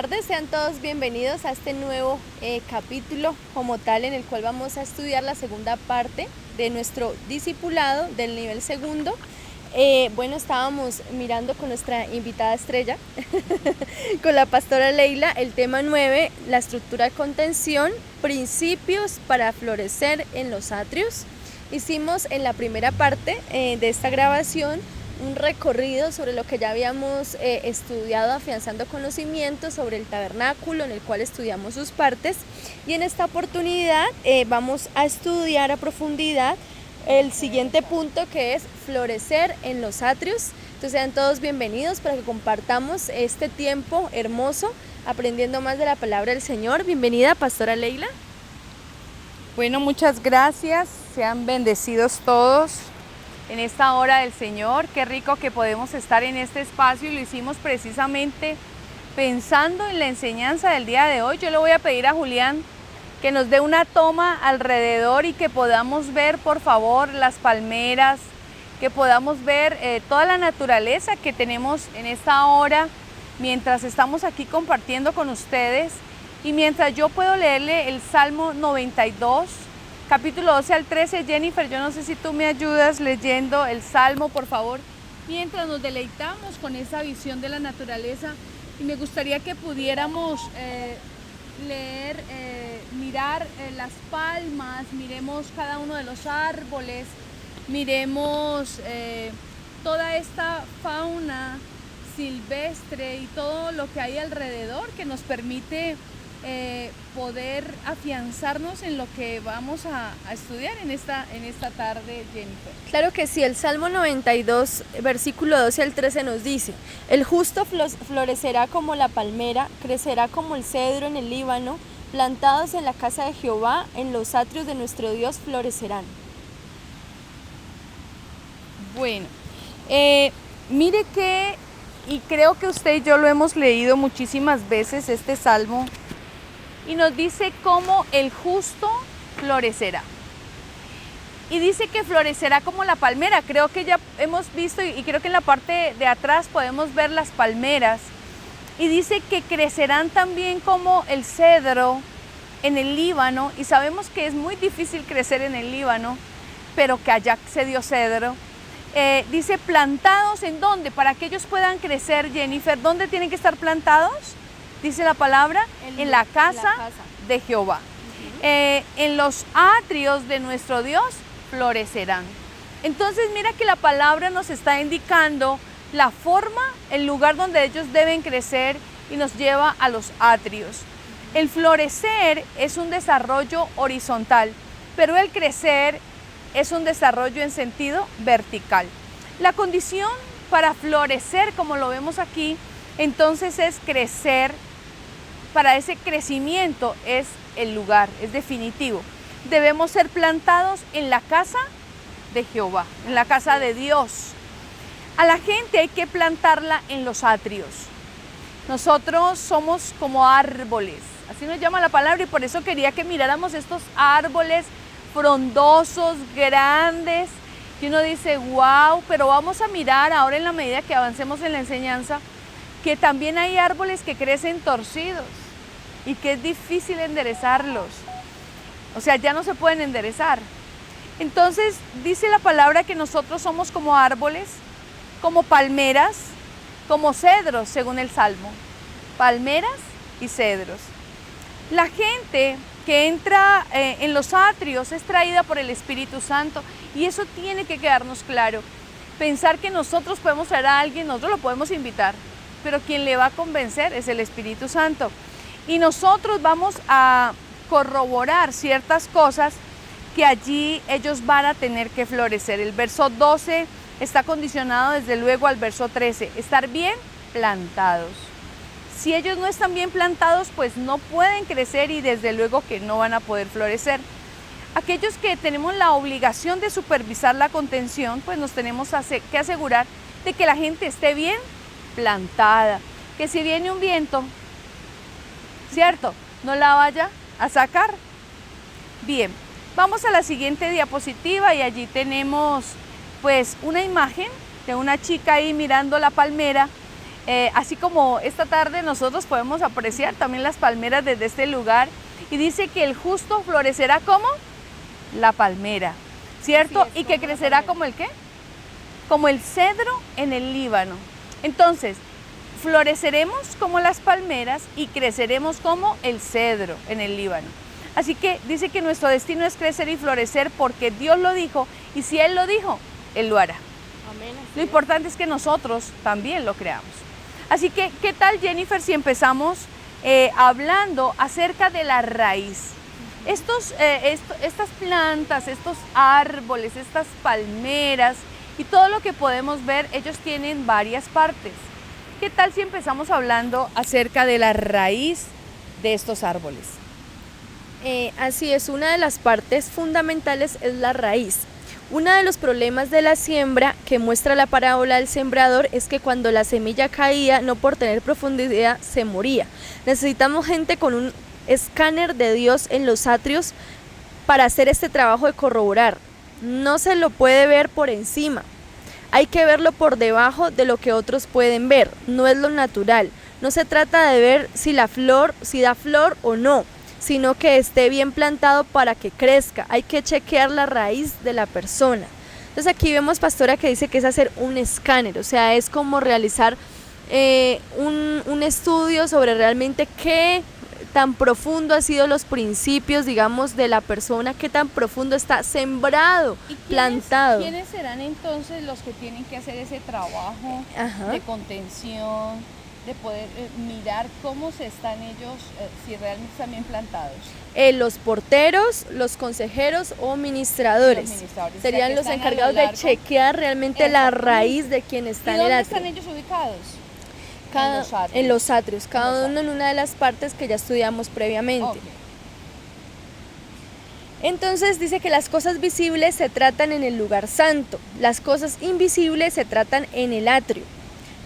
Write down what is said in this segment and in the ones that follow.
tardes, sean todos bienvenidos a este nuevo capítulo como tal en el cual vamos a estudiar la segunda parte de nuestro discipulado del nivel segundo. Estábamos mirando con nuestra invitada estrella, con la pastora Leila, el tema 9, la estructura de contención, principios para florecer en los atrios. Hicimos en la primera parte de esta grabación un recorrido sobre lo que ya habíamos estudiado, afianzando conocimientos sobre el tabernáculo, en el cual estudiamos sus partes, y en esta oportunidad vamos a estudiar a profundidad el siguiente punto, que es florecer en los atrios. Entonces sean todos bienvenidos para que compartamos este tiempo hermoso aprendiendo más de la palabra del Señor. Bienvenida, pastora Leila. Bueno, muchas gracias, sean bendecidos todos en esta hora del Señor. Qué rico que podemos estar en este espacio, y lo hicimos precisamente pensando en la enseñanza del día de hoy. Yo le voy a pedir a Julián que nos dé una toma alrededor y que podamos ver, por favor, las palmeras, que podamos ver toda la naturaleza que tenemos en esta hora mientras estamos aquí compartiendo con ustedes, y mientras yo puedo leerle el Salmo 92, capítulo 12 al 13. Jennifer, yo no sé si tú me ayudas leyendo el Salmo, por favor, mientras nos deleitamos con esa visión de la naturaleza. Y me gustaría que pudiéramos leer, mirar las palmas, miremos cada uno de los árboles, miremos toda esta fauna silvestre y todo lo que hay alrededor que nos permite poder afianzarnos en lo que vamos a estudiar en esta tarde, Jennifer. Claro que sí, el Salmo 92, versículo 12 al 13 nos dice: el justo florecerá como la palmera, crecerá como el cedro en el Líbano, plantados en la casa de Jehová, en los atrios de nuestro Dios florecerán. Bueno, mire que, y creo que usted y yo lo hemos leído muchísimas veces, este Salmo, y nos dice cómo el justo florecerá. Y dice que florecerá como la palmera. Creo que ya hemos visto, y creo que en la parte de atrás podemos ver las palmeras. Y dice que crecerán también como el cedro en el Líbano. Y sabemos que es muy difícil crecer en el Líbano, pero que allá se dio cedro. Dice plantados, ¿en dónde? Para que ellos puedan crecer, Jennifer, ¿dónde tienen que estar plantados? Dice la palabra, en la casa de Jehová. En los atrios de nuestro Dios florecerán. Entonces mira que la palabra nos está indicando la forma, el lugar donde ellos deben crecer, y nos lleva a los atrios. El florecer es un desarrollo horizontal, pero el crecer es un desarrollo en sentido vertical. La condición para florecer, como lo vemos aquí, entonces es crecer. Para ese crecimiento es el lugar, es definitivo. Debemos ser plantados en la casa de Jehová, en la casa de Dios. A la gente hay que plantarla en los atrios. Nosotros somos como árboles, así nos llama la palabra, y por eso quería que miráramos estos árboles frondosos, grandes, y uno dice, wow, pero vamos a mirar ahora, en la medida que avancemos en la enseñanza, que también hay árboles que crecen torcidos y que es difícil enderezarlos. O sea, ya no se pueden enderezar. Entonces dice la palabra que nosotros somos como árboles, como palmeras, como cedros, según el Salmo. Palmeras y cedros. La gente que entra en los atrios es traída por el Espíritu Santo, y eso tiene que quedarnos claro. Pensar que nosotros podemos traer a alguien, nosotros lo podemos invitar, pero quien le va a convencer es el Espíritu Santo. Y nosotros vamos a corroborar ciertas cosas que allí ellos van a tener que florecer. El verso 12 está condicionado desde luego al verso 13, estar bien plantados. Si ellos no están bien plantados, pues no pueden crecer, y desde luego que no van a poder florecer. Aquellos que tenemos la obligación de supervisar la contención, pues nos tenemos que asegurar de que la gente esté bien plantada, que si viene un viento, ¿cierto?, no la vaya a sacar. Bien, vamos a la siguiente diapositiva, y allí tenemos pues una imagen de una chica ahí mirando la palmera. así como esta tarde nosotros podemos apreciar también las palmeras desde este lugar. Y dice que el justo florecerá como la palmera, ¿cierto? Y que crecerá como el ¿qué? Como el cedro en el Líbano. Entonces, floreceremos como las palmeras y creceremos como el cedro en el Líbano. Así que dice que nuestro destino es crecer y florecer porque Dios lo dijo, y si Él lo dijo, Él lo hará. Amén. Lo importante es que nosotros también lo creamos. Así que, ¿qué tal, Jennifer, si empezamos hablando acerca de la raíz? Estas plantas, estos árboles, estas palmeras y todo lo que podemos ver, ellos tienen varias partes. ¿Qué tal si empezamos hablando acerca de la raíz de estos árboles? Así es, una de las partes fundamentales es la raíz. Uno de los problemas de la siembra que muestra la parábola del sembrador es que cuando la semilla caía, no por tener profundidad, se moría. Necesitamos gente con un escáner de Dios en los atrios para hacer este trabajo de corroborar. No se lo puede ver por encima. Hay que verlo por debajo de lo que otros pueden ver. No es lo natural. No se trata de ver si da flor o no, sino que esté bien plantado para que crezca. Hay que chequear la raíz de la persona. Entonces aquí vemos, pastora, que dice que es hacer un escáner, o sea, es como realizar un estudio sobre realmente qué tan profundo han sido los principios, digamos, de la persona, qué tan profundo está sembrado, plantado. ¿Quiénes serán entonces los que tienen que hacer ese trabajo de contención, de poder mirar cómo se están ellos, si realmente están bien plantados? Los porteros, los consejeros o administradores, serían los encargados de chequear realmente la raíz de quien está en el atrio. ¿Dónde están ellos ubicados? En los atrios, cada uno en una de las partes que ya estudiamos previamente. Okay. Entonces dice que las cosas visibles se tratan en el lugar santo, las cosas invisibles se tratan en el atrio.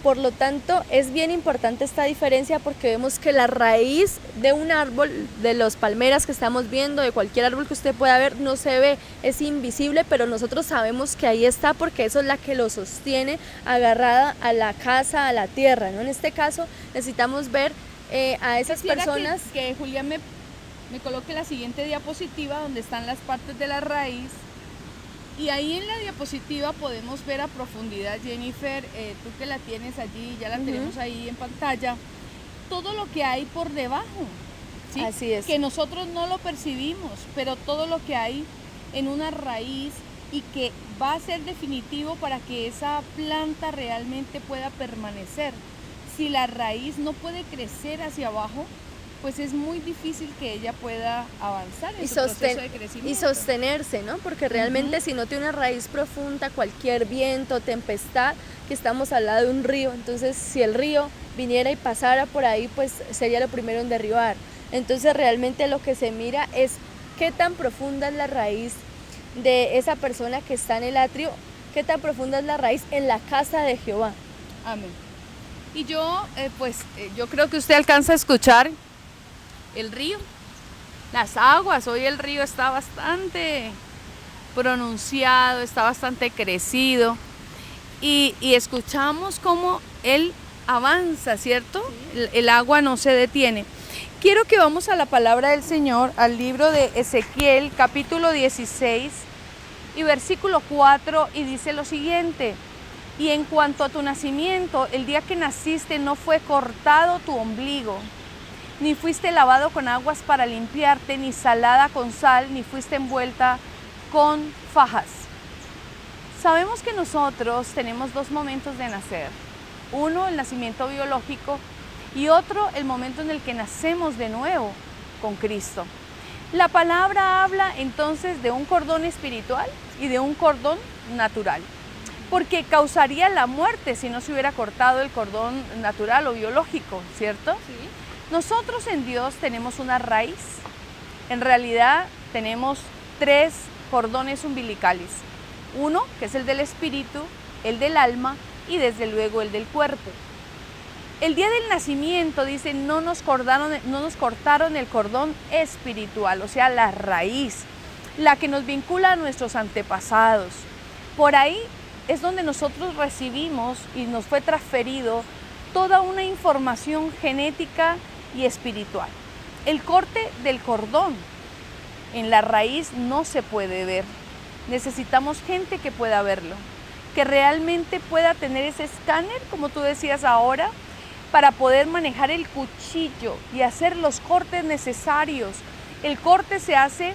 Por lo tanto, es bien importante esta diferencia porque vemos que la raíz de un árbol, de las palmeras que estamos viendo, de cualquier árbol que usted pueda ver, no se ve, es invisible, pero nosotros sabemos que ahí está porque eso es la que lo sostiene agarrada a la casa, a la tierra, ¿no? En este caso necesitamos ver a esas personas. Que Julián me coloque la siguiente diapositiva donde están las partes de la raíz. Y ahí en la diapositiva podemos ver a profundidad, Jennifer, tú que la tienes allí, ya la tenemos ahí en pantalla, todo lo que hay por debajo, ¿sí? Así es. Que nosotros no lo percibimos, pero todo lo que hay en una raíz y que va a ser definitivo para que esa planta realmente pueda permanecer. Si la raíz no puede crecer hacia abajo, pues es muy difícil que ella pueda avanzar en su proceso de crecimiento. Y sostenerse, ¿no? Porque realmente si no tiene una raíz profunda, cualquier viento, tempestad, que estamos al lado de un río, entonces si el río viniera y pasara por ahí, pues sería lo primero en derribar. Entonces realmente lo que se mira es qué tan profunda es la raíz de esa persona que está en el atrio, qué tan profunda es la raíz en la casa de Jehová. Amén. Y yo creo que usted alcanza a escuchar el río, las aguas. Hoy el río está bastante pronunciado, está bastante crecido y escuchamos cómo él avanza, ¿cierto? Sí. El agua no se detiene. Quiero que vamos a la palabra del Señor, al libro de Ezequiel, capítulo 16 y versículo 4, y dice lo siguiente: y en cuanto a tu nacimiento, el día que naciste no fue cortado tu ombligo, ni fuiste lavado con aguas para limpiarte, ni salada con sal, ni fuiste envuelta con fajas. Sabemos que nosotros tenemos dos momentos de nacer. Uno, el nacimiento biológico, y otro, el momento en el que nacemos de nuevo con Cristo. La palabra habla entonces de un cordón espiritual y de un cordón natural, porque causaría la muerte si no se hubiera cortado el cordón natural o biológico, ¿cierto? Sí. Nosotros en Dios tenemos una raíz. En realidad tenemos tres cordones umbilicales. Uno, que es el del espíritu, el del alma y desde luego el del cuerpo. El día del nacimiento, dice, no nos cortaron el cordón espiritual, o sea, la raíz, la que nos vincula a nuestros antepasados. Por ahí es donde nosotros recibimos y nos fue transferido toda una información genética y espiritual. El corte del cordón en la raíz no se puede ver. Necesitamos gente que pueda verlo, que realmente pueda tener ese escáner, como tú decías ahora, para poder manejar el cuchillo y hacer los cortes necesarios. El corte se hace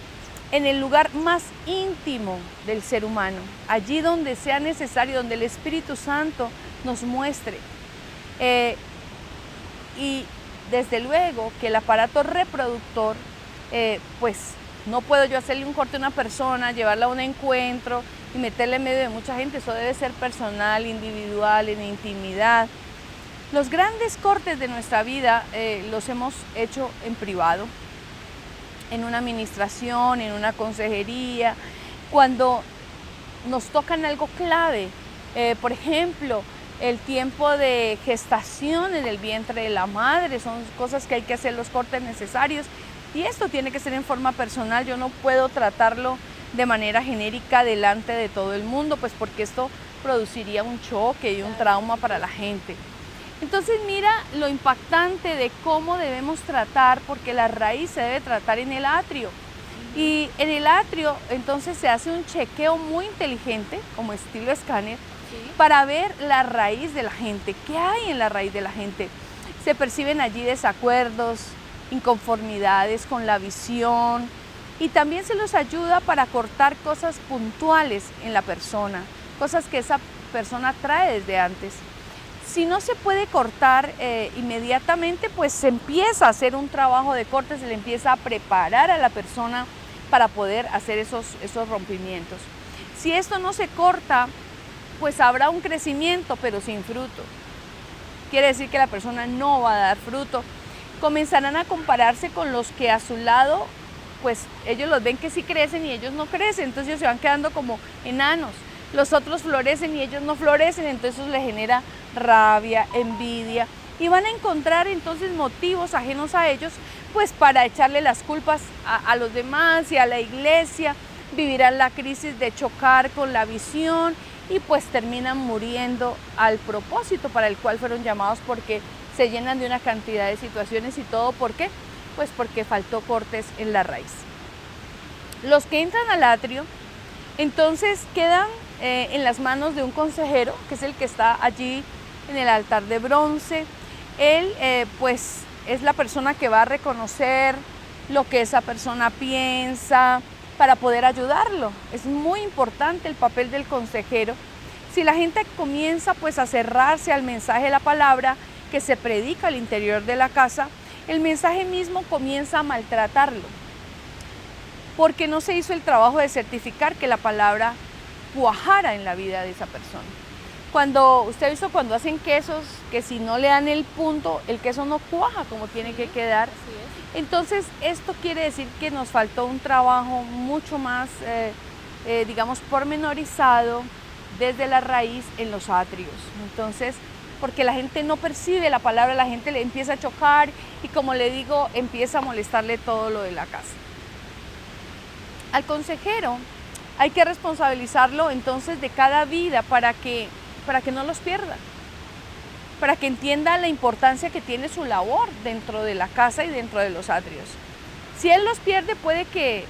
en el lugar más íntimo del ser humano, allí donde sea necesario, donde el Espíritu Santo nos muestre. Y desde luego que el aparato reproductor, pues no puedo yo hacerle un corte a una persona, llevarla a un encuentro y meterle en medio de mucha gente. Eso debe ser personal, individual, en intimidad. Los grandes cortes de nuestra vida los hemos hecho en privado, en una administración, en una consejería, cuando nos tocan algo clave. Por ejemplo, el tiempo de gestación en el vientre de la madre, son cosas que hay que hacer los cortes necesarios, y esto tiene que ser en forma personal. Yo no puedo tratarlo de manera genérica delante de todo el mundo, pues porque esto produciría un choque y un trauma para la gente. Entonces mira lo impactante de cómo debemos tratar, porque la raíz se debe tratar en el atrio. Y en el atrio entonces se hace un chequeo muy inteligente, como estilo escáner, para ver la raíz de la gente. ¿Qué hay en la raíz de la gente? Se perciben allí desacuerdos, inconformidades con la visión, y también se los ayuda para cortar cosas puntuales en la persona, cosas que esa persona trae desde antes. Si no se puede cortar inmediatamente, pues se empieza a hacer un trabajo de corte, se le empieza a preparar a la persona para poder hacer esos rompimientos. Si esto no se corta, pues habrá un crecimiento, pero sin fruto. Quiere decir que la persona no va a dar fruto. Comenzarán a compararse con los que a su lado, pues ellos los ven que sí crecen y ellos no crecen, entonces ellos se van quedando como enanos. Los otros florecen y ellos no florecen, entonces eso les genera rabia, envidia, y van a encontrar entonces motivos ajenos a ellos, pues para echarle las culpas a los demás y a la iglesia. Vivirán la crisis de chocar con la visión y pues terminan muriendo al propósito para el cual fueron llamados, porque se llenan de una cantidad de situaciones. ¿Y todo por qué? Pues porque faltó cortes en la raíz. Los que entran al atrio entonces quedan en las manos de un consejero, que es el que está allí en el altar de bronce. Él pues es la persona que va a reconocer lo que esa persona piensa para poder ayudarlo. Es muy importante el papel del consejero. Si la gente comienza pues a cerrarse al mensaje de la palabra que se predica al interior de la casa, el mensaje mismo comienza a maltratarlo, porque no se hizo el trabajo de certificar que la palabra cuajara en la vida de esa persona. Cuando usted ha visto cuando hacen quesos, que si no le dan el punto, el queso no cuaja como tiene que quedar. Entonces esto quiere decir que nos faltó un trabajo mucho más, digamos, pormenorizado desde la raíz en los atrios. Entonces, porque la gente no percibe la palabra, la gente le empieza a chocar y, como le digo, empieza a molestarle todo lo de la casa. Al consejero hay que responsabilizarlo entonces de cada vida para que no los pierda, para que entienda la importancia que tiene su labor dentro de la casa y dentro de los atrios. Si él los pierde, puede que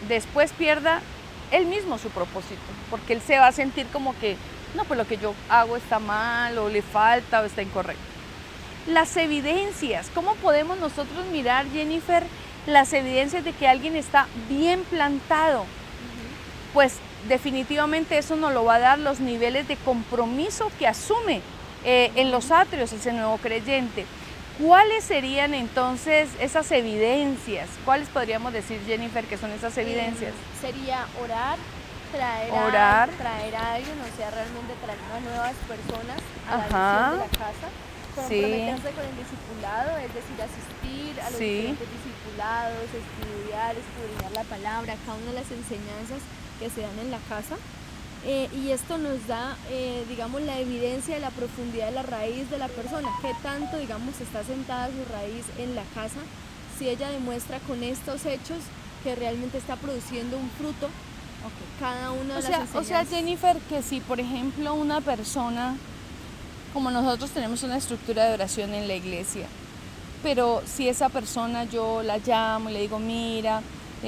después pierda él mismo su propósito, porque él se va a sentir como que no, pues lo que yo hago está mal, o le falta, o está incorrecto. Las evidencias, ¿cómo podemos nosotros mirar, Jennifer, las evidencias de que alguien está bien plantado? Pues definitivamente eso nos lo va a dar los niveles de compromiso que asume en los atrios ese nuevo creyente. ¿Cuáles serían entonces esas evidencias? ¿Cuáles podríamos decir, Jennifer, que son esas evidencias? Sería orar, traer a alguien, o sea, realmente traer a nuevas personas a la visión de la casa, comprometerse con el discipulado, es decir, asistir a los diferentes discipulados, estudiar, escudriñar la palabra, cada una de las enseñanzas que se dan en la casa. Y esto nos da, digamos, la evidencia de la profundidad de la raíz de la persona, qué tanto, digamos, está sentada su raíz en la casa, si ella demuestra con estos hechos que realmente está produciendo un fruto. Cada una de las enseñanzas. O sea, Jennifer, que si por ejemplo una persona como nosotros tenemos una estructura de oración en la iglesia, pero si esa persona yo la llamo y le digo, mira,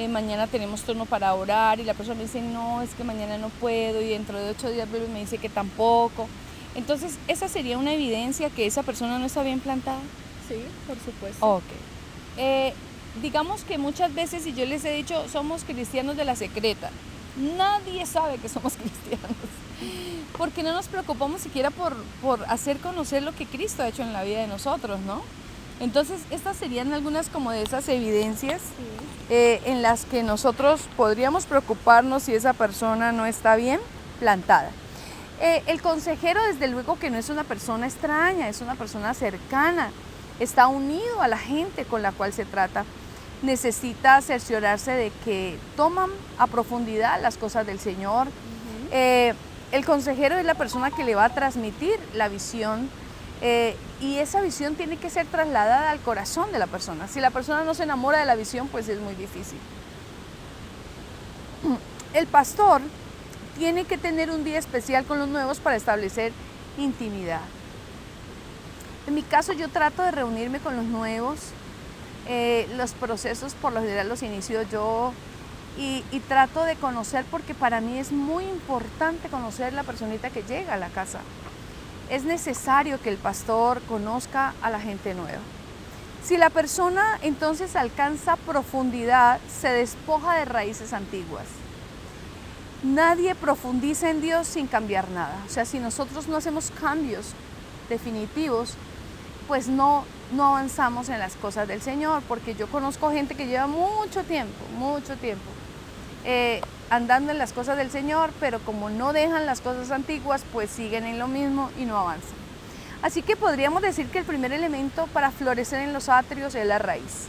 mañana tenemos turno para orar, y la persona me dice, no, es que mañana no puedo, y dentro de 8 días vuelve y me dice que tampoco, entonces esa sería una evidencia que esa persona no está bien plantada. Sí, por supuesto. Ok. Digamos que muchas veces, y yo les he dicho, somos cristianos de la secreta. Nadie sabe que somos cristianos, porque no nos preocupamos siquiera por hacer conocer lo que Cristo ha hecho en la vida de nosotros, ¿no? Entonces, estas serían algunas como de esas evidencias en las que nosotros podríamos preocuparnos si esa persona no está bien plantada. El consejero, desde luego que no es una persona extraña, es una persona cercana, está unido a la gente con la cual se trata. Necesita cerciorarse de que toman a profundidad las cosas del Señor. El consejero es la persona que le va a transmitir la visión, y esa visión tiene que ser trasladada al corazón de la persona. Si la persona no se enamora de la visión, pues es muy difícil. El pastor tiene que tener un día especial con los nuevos para establecer intimidad. En mi caso, yo trato de reunirme con los nuevos. Los procesos por lo general los inicio yo, y trato de conocer, porque para mí es muy importante conocer la personita que llega a la casa. Es necesario que el pastor conozca a la gente nueva. Si la persona entonces alcanza profundidad, se despoja de raíces antiguas. Nadie profundiza en Dios sin cambiar nada. O sea, si nosotros no hacemos cambios definitivos, pues no avanzamos en las cosas del Señor, porque yo conozco gente que lleva mucho tiempo, andando en las cosas del Señor, pero como no dejan las cosas antiguas, pues siguen en lo mismo y no avanzan. Así que podríamos decir que el primer elemento para florecer en los atrios es la raíz.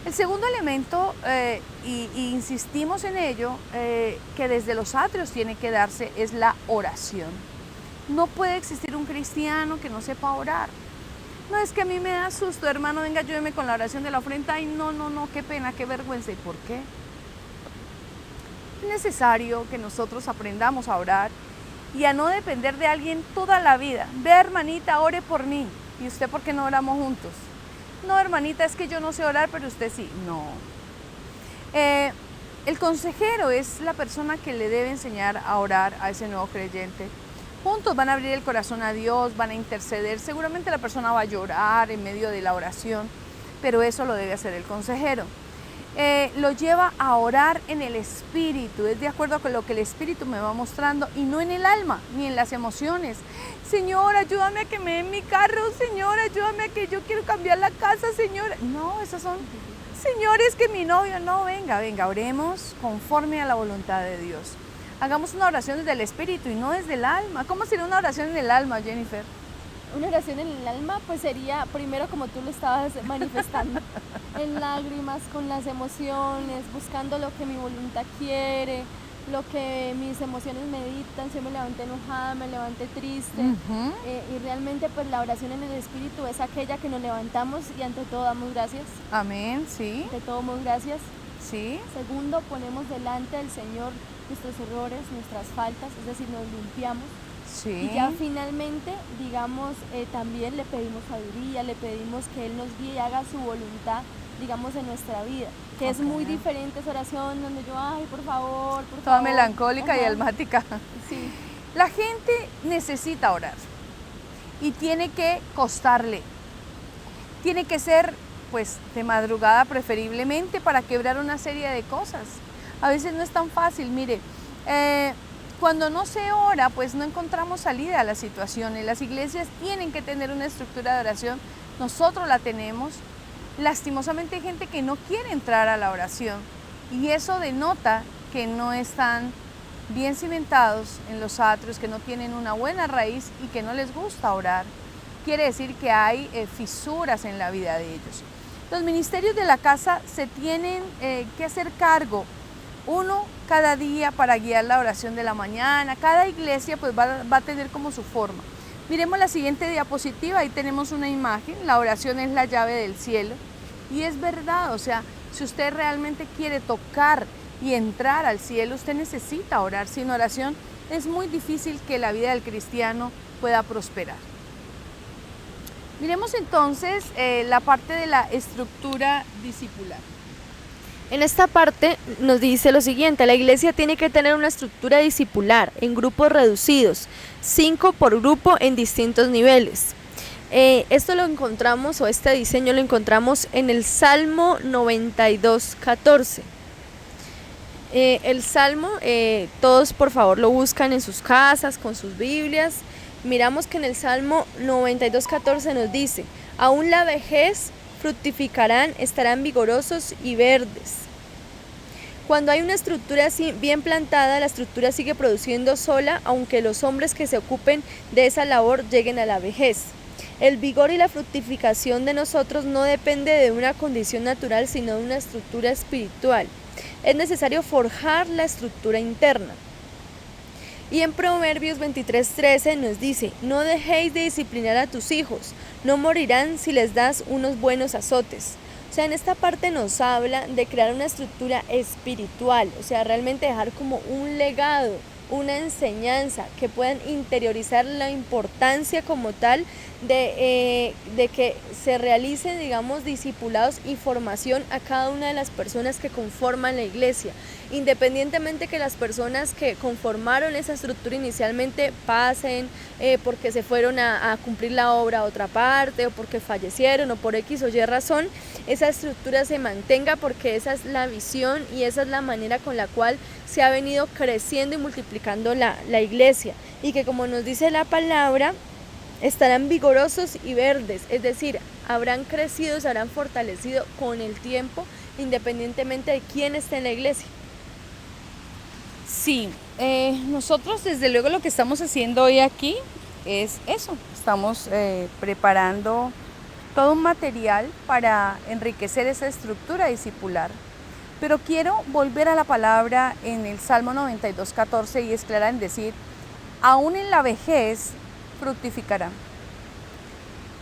El segundo elemento, y insistimos en ello, que desde los atrios tiene que darse, es la oración. No puede existir un cristiano que no sepa orar. No, es que a mí me da susto, hermano, venga, ayúdeme con la oración de la ofrenda. Ay, no, qué pena, qué vergüenza. ¿Y por qué? Es necesario que nosotros aprendamos a orar y a no depender de alguien toda la vida. Vea, hermanita, ore por mí. ¿Y usted por qué no oramos juntos? No, hermanita, es que yo no sé orar, pero usted sí. No. El consejero es la persona que le debe enseñar a orar a ese nuevo creyente. Juntos van a abrir el corazón a Dios, van a interceder. Seguramente la persona va a llorar en medio de la oración, pero eso lo debe hacer el consejero. Lo lleva a orar en el espíritu, es de acuerdo con lo que el espíritu me va mostrando, y no en el alma, ni en las emociones. Señor, ayúdame a que me den mi carro. Señor, ayúdame a que yo quiero cambiar la casa, Señor. No, esos son, señores, que mi novio. No, venga, oremos conforme a la voluntad de Dios. Hagamos una oración desde el espíritu y no desde el alma. ¿Cómo sería una oración en el alma, Jennifer? Una oración en el alma, pues sería primero como tú lo estabas manifestando, en lágrimas, con las emociones, buscando lo que mi voluntad quiere, lo que mis emociones me dictan. Si yo me levanté enojada, me levanté triste, y realmente pues la oración en el espíritu es aquella que nos levantamos y ante todo damos gracias. Amén, sí. Ante todo damos gracias. Sí. Segundo, ponemos delante del Señor nuestros errores, nuestras faltas, es decir, nos limpiamos. Sí. Y ya finalmente, digamos, también le pedimos sabiduría, le pedimos que Él nos guíe y haga su voluntad, digamos, en nuestra vida. Que es muy diferente esa oración donde yo, ay, por favor. Toda melancólica y almática. Sí. La gente necesita orar y tiene que costarle. Tiene que ser, pues, de madrugada preferiblemente, para quebrar una serie de cosas. A veces no es tan fácil, mire. Cuando no se ora, pues no encontramos salida a las situaciones. Las iglesias tienen que tener una estructura de oración. Nosotros la tenemos. Lastimosamente hay gente que no quiere entrar a la oración, y eso denota que no están bien cimentados en los atrios, que no tienen una buena raíz y que no les gusta orar. Quiere decir que hay fisuras en la vida de ellos. Los ministerios de la casa se tienen que hacer cargo, uno cada día, para guiar la oración de la mañana. Cada iglesia pues va a tener como su forma. Miremos la siguiente diapositiva, ahí tenemos una imagen. La oración es la llave del cielo, y es verdad. O sea, si usted realmente quiere tocar y entrar al cielo, usted necesita orar. Sin oración es muy difícil que la vida del cristiano pueda prosperar. Miremos entonces la parte de la estructura discipular. En esta parte nos dice lo siguiente: la iglesia tiene que tener una estructura discipular en grupos reducidos, 5 por grupo en distintos niveles. Esto lo encontramos, o este diseño lo encontramos en el Salmo 92:14. El Salmo, todos por favor lo buscan en sus casas, con sus Biblias. Miramos que en el Salmo 92:14 nos dice: aún la vejez fructificarán, estarán vigorosos y verdes. Cuando hay una estructura así bien plantada, la estructura sigue produciendo sola, aunque los hombres que se ocupen de esa labor lleguen a la vejez. El vigor y la fructificación de nosotros no depende de una condición natural, sino de una estructura espiritual. Es necesario forjar la estructura interna. Y en Proverbios 23:13 nos dice: no dejéis de disciplinar a tus hijos, no morirán si les das unos buenos azotes. O sea, en esta parte nos habla de crear una estructura espiritual, o sea, realmente dejar como un legado, una enseñanza, que puedan interiorizar la importancia como tal de que se realicen, digamos, discipulados y formación a cada una de las personas que conforman la iglesia, independientemente que las personas que conformaron esa estructura inicialmente pasen porque se fueron a cumplir la obra a otra parte, o porque fallecieron, o por X o Y razón, esa estructura se mantenga, porque esa es la visión y esa es la manera con la cual se ha venido creciendo y multiplicando la iglesia, y que, como nos dice la palabra, estarán vigorosos y verdes, es decir, habrán crecido, se habrán fortalecido con el tiempo, independientemente de quién esté en la iglesia. Sí, nosotros desde luego lo que estamos haciendo hoy aquí es eso, estamos preparando todo un material para enriquecer esa estructura discipular. Pero quiero volver a la palabra en el Salmo 92:14, y es clara en decir: aún en la vejez fructificará.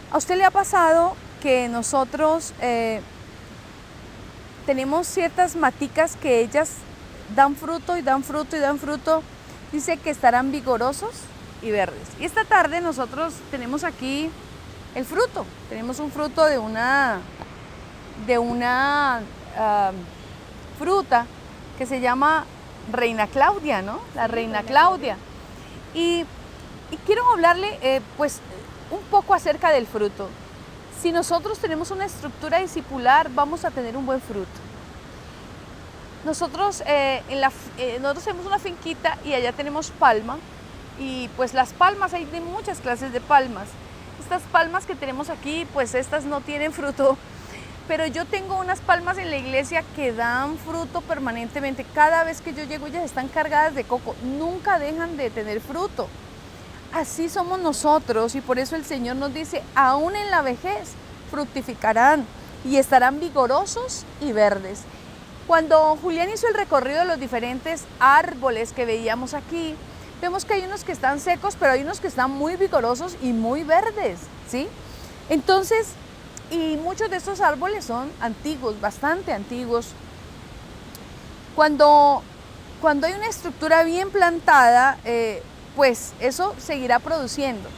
¿A usted le ha pasado que nosotros tenemos ciertas maticas que ellas dan fruto y dan fruto y dan fruto? Dice que estarán vigorosos y verdes. Y esta tarde nosotros tenemos aquí el fruto. Tenemos un fruto de una fruta que se llama Reina Claudia, ¿no? La Reina Claudia. Y quiero hablarle pues un poco acerca del fruto. Si nosotros tenemos una estructura discipular, vamos a tener un buen fruto. Nosotros tenemos una finquita y allá tenemos palma, y pues las palmas, hay de muchas clases de palmas. Estas palmas que tenemos aquí, pues estas no tienen fruto, pero yo tengo unas palmas en la iglesia que dan fruto permanentemente. Cada vez que yo llego, ellas están cargadas de coco, nunca dejan de tener fruto. Así somos nosotros, y por eso el Señor nos dice: aún en la vejez fructificarán y estarán vigorosos y verdes. Cuando Julián hizo el recorrido de los diferentes árboles que veíamos aquí, vemos que hay unos que están secos, pero hay unos que están muy vigorosos y muy verdes, ¿sí? Entonces, y muchos de estos árboles son antiguos, bastante antiguos. Cuando hay una estructura bien plantada, pues eso seguirá produciendo.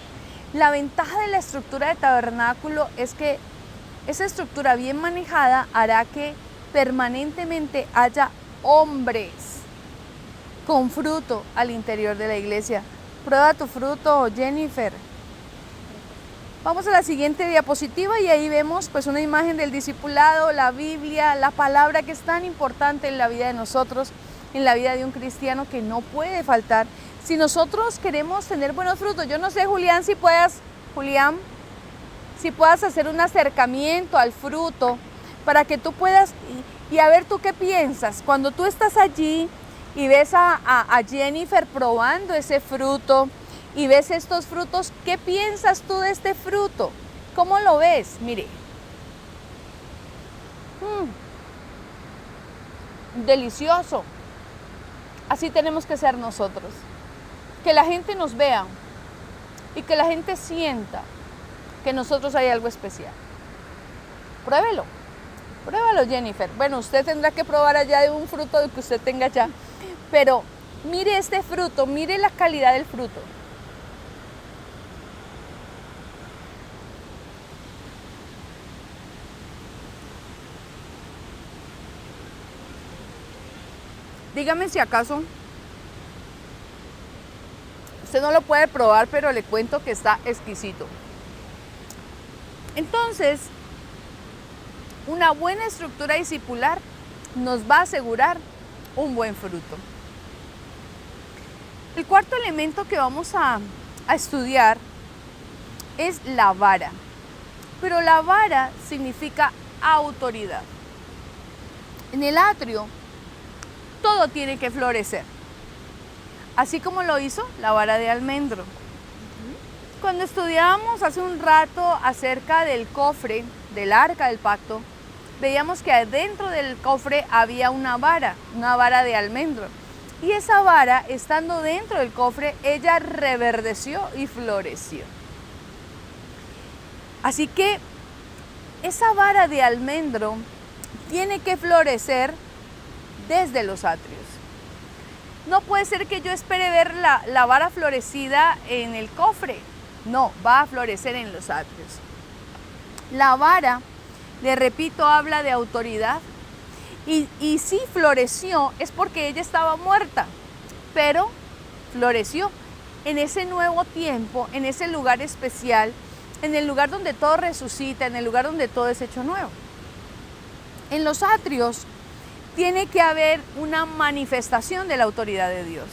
La ventaja de la estructura de tabernáculo es que esa estructura bien manejada hará que permanentemente haya hombres con fruto al interior de la iglesia. Prueba tu fruto, Jennifer. Vamos a la siguiente diapositiva, y ahí vemos pues una imagen del discipulado, la Biblia, la palabra, que es tan importante en la vida de nosotros, en la vida de un cristiano, que no puede faltar. Si nosotros queremos tener buenos frutos, yo no sé, Julián, si puedas hacer un acercamiento al fruto para que tú puedas, y a ver tú qué piensas, cuando tú estás allí y ves a Jennifer probando ese fruto y ves estos frutos, ¿qué piensas tú de este fruto? ¿Cómo lo ves? Mire, delicioso. Así tenemos que ser nosotros, que la gente nos vea y que la gente sienta que nosotros hay algo especial. Pruébelo, Jennifer. Bueno, usted tendrá que probar allá de un fruto que usted tenga allá, pero mire este fruto, mire la calidad del fruto. Dígame si acaso usted no lo puede probar, pero le cuento que está exquisito. Entonces, una buena estructura discipular nos va a asegurar un buen fruto. El cuarto elemento que vamos a estudiar es la vara. Pero la vara significa autoridad. En el atrio, todo tiene que florecer. Así como lo hizo la vara de almendro. Cuando estudiábamos hace un rato acerca del cofre, del arca del pacto, veíamos que adentro del cofre había una vara de almendro. Y esa vara, estando dentro del cofre, ella reverdeció y floreció. Así que esa vara de almendro tiene que florecer desde los atrios. No puede ser que yo espere ver la vara florecida en el cofre. No, va a florecer en los atrios. La vara, le repito, habla de autoridad. Y si floreció es porque ella estaba muerta, pero floreció en ese nuevo tiempo, en ese lugar especial, en el lugar donde todo resucita, en el lugar donde todo es hecho nuevo. En los atrios tiene que haber una manifestación de la autoridad de Dios.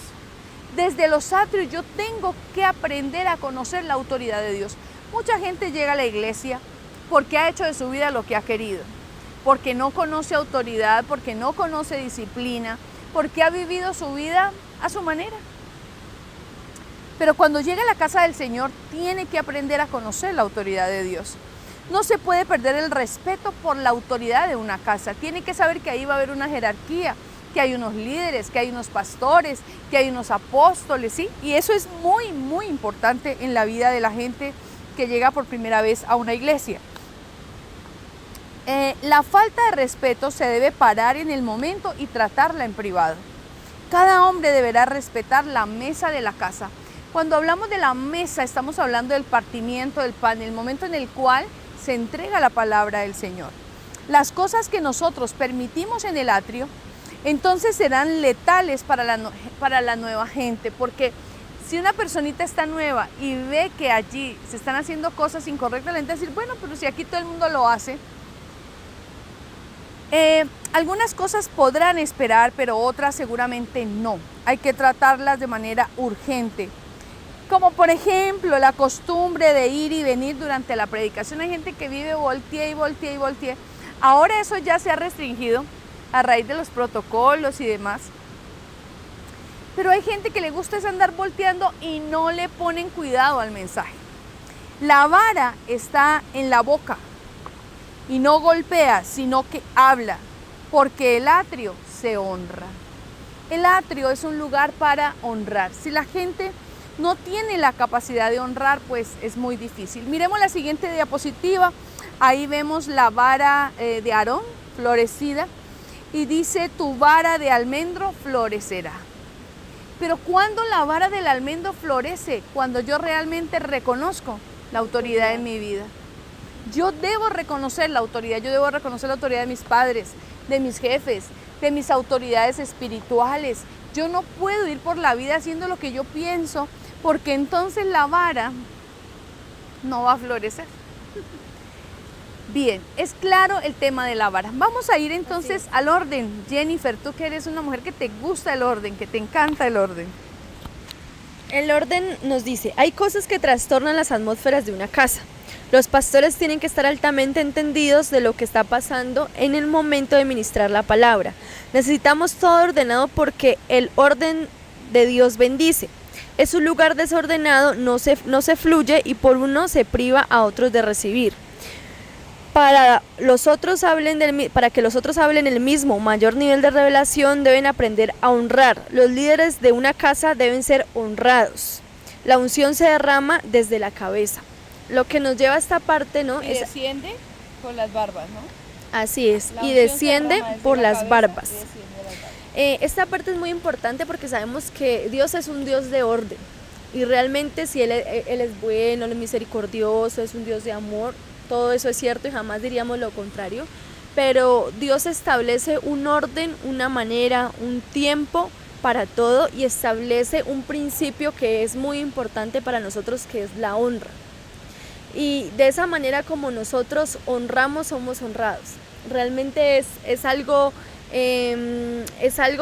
Desde los atrios yo tengo que aprender a conocer la autoridad de Dios. Mucha gente llega a la iglesia porque ha hecho de su vida lo que ha querido, porque no conoce autoridad, porque no conoce disciplina, porque ha vivido su vida a su manera. Pero cuando llega a la casa del Señor, tiene que aprender a conocer la autoridad de Dios. No se puede perder el respeto por la autoridad de una casa. Tiene que saber que ahí va a haber una jerarquía, que hay unos líderes, que hay unos pastores, que hay unos apóstoles, ¿sí? Y eso es muy, muy importante en la vida de la gente que llega por primera vez a una iglesia. La falta de respeto se debe parar en el momento y tratarla en privado. Cada hombre deberá respetar la mesa de la casa. Cuando hablamos de la mesa, estamos hablando del partimiento del pan, el momento en el cual se entrega la palabra del Señor. Las cosas que nosotros permitimos en el atrio, entonces serán letales para la nueva gente, porque si una personita está nueva y ve que allí se están haciendo cosas incorrectas, la gente va a decir, bueno, pero si aquí todo el mundo lo hace. Algunas cosas podrán esperar, pero otras seguramente no. Hay que tratarlas de manera urgente. Como por ejemplo la costumbre de ir y venir durante la predicación. Hay gente que vive voltea y voltea y voltea. Ahora eso ya se ha restringido a raíz de los protocolos y demás. Pero hay gente que le gusta es andar volteando y no le ponen cuidado al mensaje. La vara está en la boca y no golpea, sino que habla, porque el atrio se honra. El atrio es un lugar para honrar. Si la gente no tiene la capacidad de honrar, pues es muy difícil. Miremos la siguiente diapositiva. Ahí vemos la vara de Aarón florecida y dice, tu vara de almendro florecerá. Pero ¿cuándo la vara del almendro florece? Cuando yo realmente reconozco la autoridad en mi vida. Yo debo reconocer la autoridad, yo debo reconocer la autoridad de mis padres, de mis jefes, de mis autoridades espirituales. Yo no puedo ir por la vida haciendo lo que yo pienso, porque entonces la vara no va a florecer. Bien, es claro el tema de la vara. Vamos a ir entonces al orden. Jennifer, tú que eres una mujer que te gusta el orden, que te encanta el orden. El orden nos dice, hay cosas que trastornan las atmósferas de una casa. Los pastores tienen que estar altamente entendidos de lo que está pasando en el momento de ministrar la palabra. Necesitamos todo ordenado porque el orden de Dios bendice. Es un lugar desordenado, no se fluye y por uno se priva a otros de recibir. Para que los otros hablen el mismo mayor nivel de revelación, deben aprender a honrar. Los líderes de una casa deben ser honrados. La unción se derrama desde la cabeza. Lo que nos lleva a esta parte, ¿no? Y desciende por las barbas, ¿no? Así es, y desciende por las barbas. Esta parte es muy importante porque sabemos que Dios es un Dios de orden. Y realmente si Él es bueno, Él es misericordioso, es un Dios de amor, todo eso es cierto y jamás diríamos lo contrario. pero Dios establece un orden, una manera, un tiempo para todo y establece un principio que es muy importante para nosotros, que es la honra. Y de esa manera como nosotros honramos, somos honrados. Realmente es algo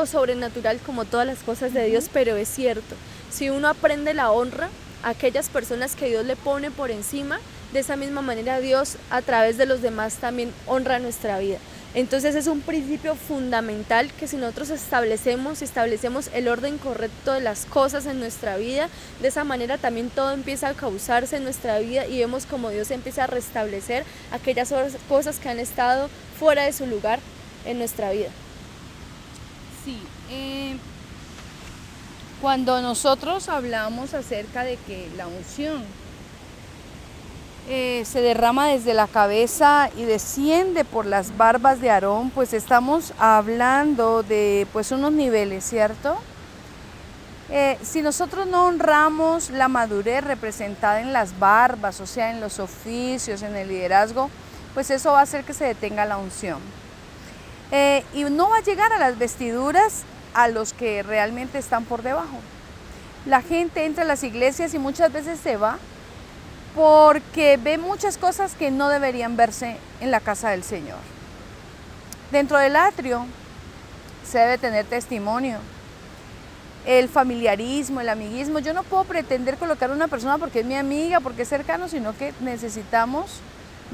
sobrenatural como todas las cosas de Dios, pero es cierto. Si uno aprende la honra a aquellas personas que Dios le pone por encima, de esa misma manera Dios a través de los demás también honra nuestra vida. Entonces es un principio fundamental que si nosotros establecemos el orden correcto de las cosas en nuestra vida, de esa manera también todo empieza a causarse en nuestra vida y vemos como Dios empieza a restablecer aquellas cosas que han estado fuera de su lugar en nuestra vida. Sí, cuando nosotros hablamos acerca de que la unción se derrama desde la cabeza y desciende por las barbas de Aarón, pues estamos hablando de pues unos niveles, ¿cierto? Si nosotros no honramos la madurez representada en las barbas, o sea, en los oficios, en el liderazgo, pues eso va a hacer que se detenga la unción. Y no va a llegar a las vestiduras a los que realmente están por debajo. La gente entra a las iglesias y muchas veces se va porque ve muchas cosas que no deberían verse en la casa del Señor. Dentro del atrio se debe tener testimonio, el familiarismo, el amiguismo. Yo no puedo pretender colocar a una persona porque es mi amiga, porque es cercano, sino que necesitamos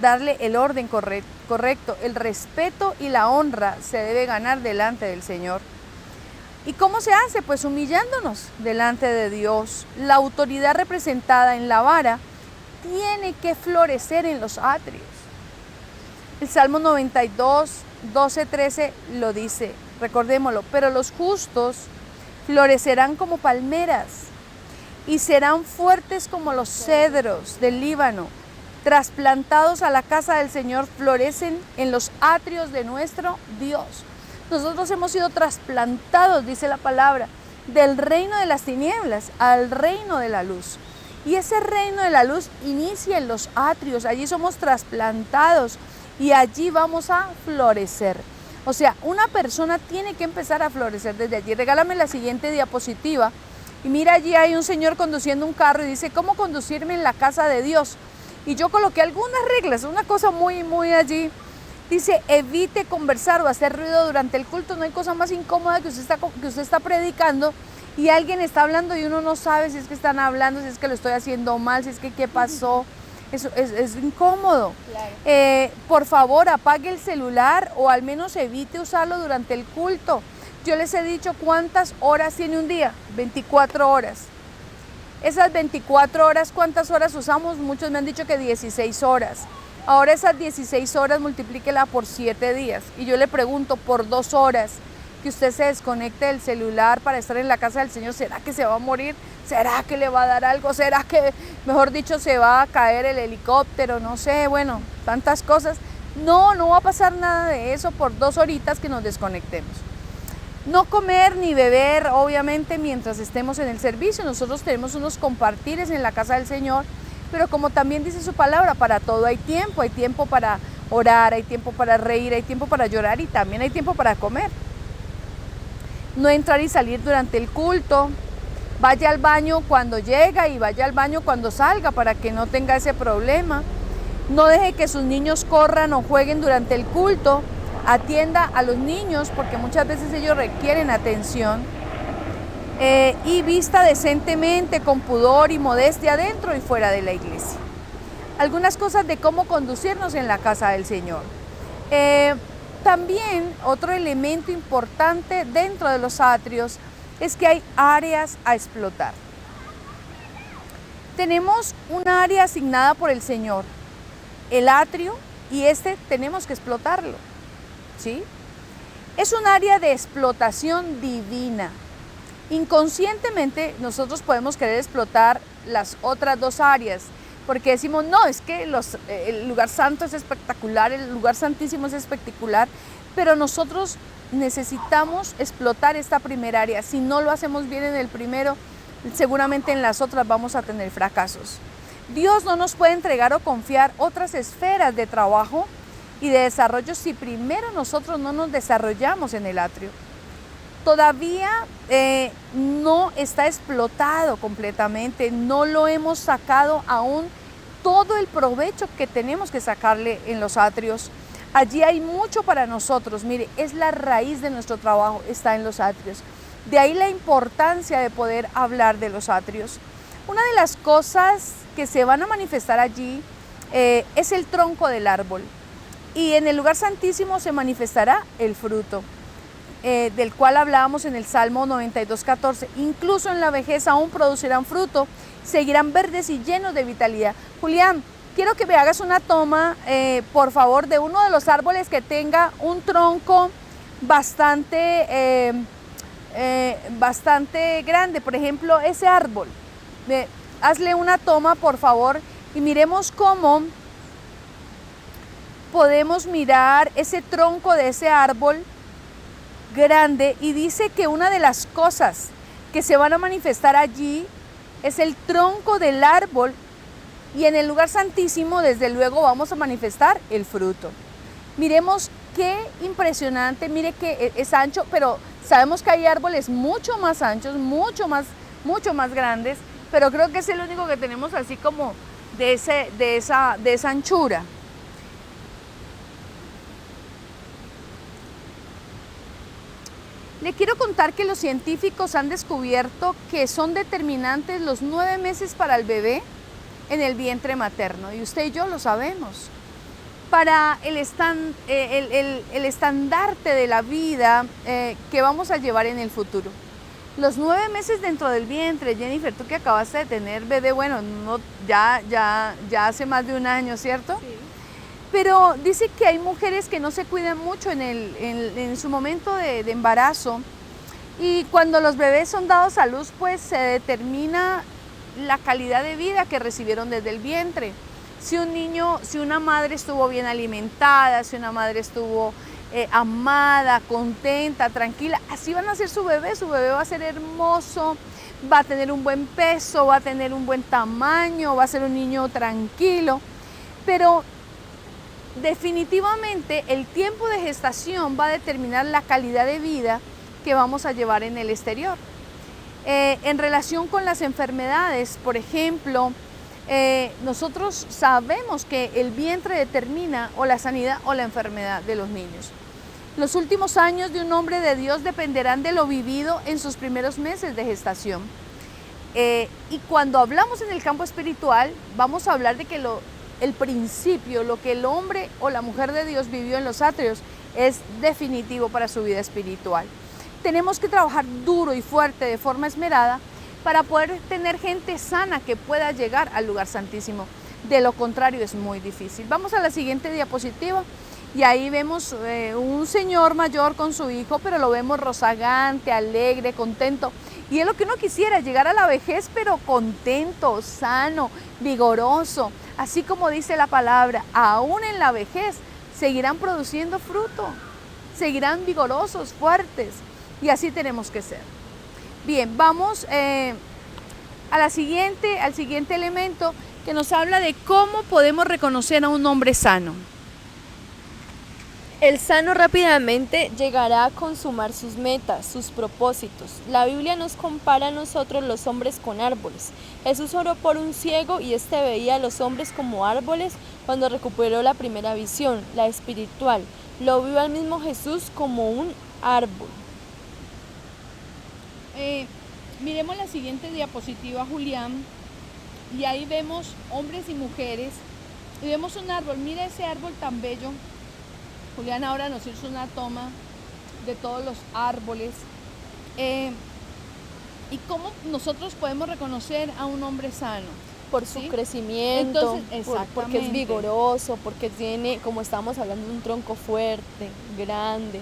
darle el orden correcto. El respeto y la honra se debe ganar delante del Señor. ¿Y cómo se hace? Pues humillándonos delante de Dios. La autoridad representada en la vara tiene que florecer en los atrios. El Salmo 92, 12, 13 lo dice, recordémoslo, pero los justos florecerán como palmeras y serán fuertes como los cedros del Líbano. Trasplantados a la casa del Señor, florecen en los atrios de nuestro Dios. Nosotros hemos sido trasplantados, dice la palabra, del reino de las tinieblas al reino de la luz. Y ese reino de la luz inicia en los atrios, allí somos trasplantados y allí vamos a florecer. O sea, una persona tiene que empezar a florecer desde allí. Regálame la siguiente diapositiva y mira, allí hay un señor conduciendo un carro y dice, ¿cómo conducirme en la casa de Dios? Y yo coloqué algunas reglas, una cosa muy allí. Dice, evite conversar o hacer ruido durante el culto. No hay cosa más incómoda que usted está predicando y alguien está hablando y uno no sabe si es que están hablando, si es que lo estoy haciendo mal, si es que qué pasó. Eso es incómodo. Claro. Por favor, apague el celular o al menos evite usarlo durante el culto. Yo les he dicho cuántas horas tiene un día, 24 horas. Esas 24 horas, ¿cuántas horas usamos? Muchos me han dicho que 16 horas. Ahora esas 16 horas multiplíquela por 7 días. Y yo le pregunto, por 2 horas que usted se desconecte del celular para estar en la casa del Señor, ¿será que se va a morir? ¿Será que le va a dar algo? ¿Será que, mejor dicho, se va a caer el helicóptero? No sé, bueno, tantas cosas. No va a pasar nada de eso por 2 horitas que nos desconectemos. No comer ni beber, obviamente, mientras estemos en el servicio. Nosotros tenemos unos compartires en la casa del Señor, pero como también dice su palabra, para todo hay tiempo para orar, hay tiempo para reír, hay tiempo para llorar y también hay tiempo para comer. No entrar y salir durante el culto, vaya al baño cuando llega y vaya al baño cuando salga para que no tenga ese problema. No deje que sus niños corran o jueguen durante el culto, atienda a los niños porque muchas veces ellos requieren atención. Y vista decentemente, con pudor y modestia dentro y fuera de la iglesia. Algunas cosas de cómo conducirnos en la casa del Señor. También otro elemento importante dentro de los atrios es que hay áreas a explotar. Tenemos un área asignada por el Señor, el atrio, y tenemos que explotarlo, ¿sí? Es un área de explotación divina. Inconscientemente nosotros podemos querer explotar las otras 2 áreas, porque decimos, no, es que el lugar santo es espectacular, el lugar santísimo es espectacular, pero nosotros necesitamos explotar esta primera área. Si no lo hacemos bien en el primero, seguramente en las otras vamos a tener fracasos. Dios no nos puede entregar o confiar otras esferas de trabajo y de desarrollo si primero nosotros no nos desarrollamos en el atrio. Todavía no está explotado completamente, no lo hemos sacado aún todo el provecho que tenemos que sacarle en los atrios. Allí hay mucho para nosotros, mire, es la raíz de nuestro trabajo, está en los atrios. De ahí la importancia de poder hablar de los atrios. Una de las cosas que se van a manifestar allí es el tronco del árbol. Y en el lugar santísimo se manifestará el fruto, del cual hablábamos en el Salmo 92:14. Incluso en la vejez aún producirán fruto, seguirán verdes y llenos de vitalidad. Julián, quiero que me hagas una toma, por favor, de uno de los árboles que tenga un tronco bastante grande. Por ejemplo, ese árbol. Hazle una toma, por favor, y miremos cómo podemos mirar ese tronco de ese árbol grande, y dice que una de las cosas que se van a manifestar allí es el tronco del árbol, y en el lugar santísimo desde luego vamos a manifestar el fruto. Miremos qué impresionante, mire que es ancho, pero sabemos que hay árboles mucho más anchos, mucho más grandes, pero creo que es el único que tenemos así como de esa anchura. Le quiero contar que los científicos han descubierto que son determinantes los 9 meses para el bebé en el vientre materno, y usted y yo lo sabemos. Para el estandarte de la vida que vamos a llevar en el futuro. Los 9 meses dentro del vientre, Jennifer, tú que acabaste de tener bebé, bueno, no, ya hace más de un año, ¿cierto? Sí. Pero dice que hay mujeres que no se cuidan mucho en su momento de embarazo, y cuando los bebés son dados a luz, pues se determina la calidad de vida que recibieron desde el vientre. Si una madre estuvo bien alimentada, si una madre estuvo amada, contenta, tranquila, así van a ser su bebé va a ser hermoso, va a tener un buen peso, va a tener un buen tamaño, va a ser un niño tranquilo. Pero definitivamente el tiempo de gestación va a determinar la calidad de vida que vamos a llevar en el exterior. En relación con las enfermedades, por ejemplo, nosotros sabemos que el vientre determina o la sanidad o la enfermedad de los niños. Los últimos años de un hombre de Dios dependerán de lo vivido en sus primeros meses de gestación. Y cuando hablamos en el campo espiritual, vamos a hablar de que el principio, lo que el hombre o la mujer de Dios vivió en los atrios, es definitivo para su vida espiritual. Tenemos que trabajar duro y fuerte, de forma esmerada, para poder tener gente sana que pueda llegar al lugar santísimo. De lo contrario es muy difícil. Vamos a la siguiente diapositiva, y ahí vemos un señor mayor con su hijo, pero lo vemos rozagante, alegre, contento. Y es lo que uno quisiera, llegar a la vejez, pero contento, sano, vigoroso. Así como dice la palabra, aún en la vejez seguirán produciendo fruto, seguirán vigorosos, fuertes, y así tenemos que ser. Bien, vamos al siguiente elemento, que nos habla de cómo podemos reconocer a un hombre sano. El sano rápidamente llegará a consumar sus metas, sus propósitos. La Biblia nos compara a nosotros los hombres con árboles. Jesús oró por un ciego, y este veía a los hombres como árboles cuando recuperó la primera visión, la espiritual. Lo vio al mismo Jesús como un árbol. Miremos la siguiente diapositiva, Julián, y ahí vemos hombres y mujeres, y vemos un árbol. Mira ese árbol tan bello. Julián ahora nos hizo una toma de todos los árboles, y cómo nosotros podemos reconocer a un hombre sano. Por su crecimiento, porque es vigoroso, porque tiene, como estábamos hablando, un tronco fuerte, grande,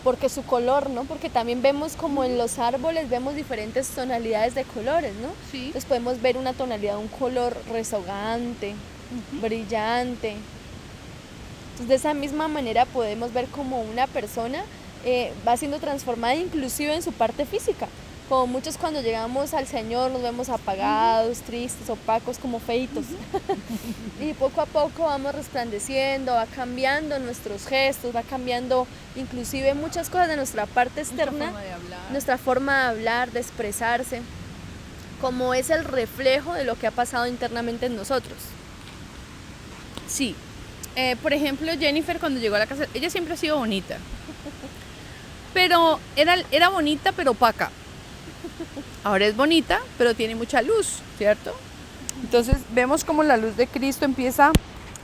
porque su color, ¿no? Porque también vemos como en los árboles vemos diferentes tonalidades de colores, ¿no? Sí. Entonces podemos ver una tonalidad, un color rezagante, brillante. Entonces de esa misma manera podemos ver como una persona va siendo transformada inclusive en su parte física. Como muchos cuando llegamos al Señor nos vemos apagados, tristes, opacos, como feitos. Y poco a poco vamos resplandeciendo, va cambiando nuestros gestos, va cambiando inclusive muchas cosas de nuestra parte externa, nuestra forma de hablar, de expresarse, como es el reflejo de lo que ha pasado internamente en nosotros. Sí. Por ejemplo, Jennifer cuando llegó a la casa, ella siempre ha sido bonita. Pero era bonita pero opaca. Ahora es bonita, pero tiene mucha luz, ¿cierto? Entonces vemos cómo la luz de Cristo empieza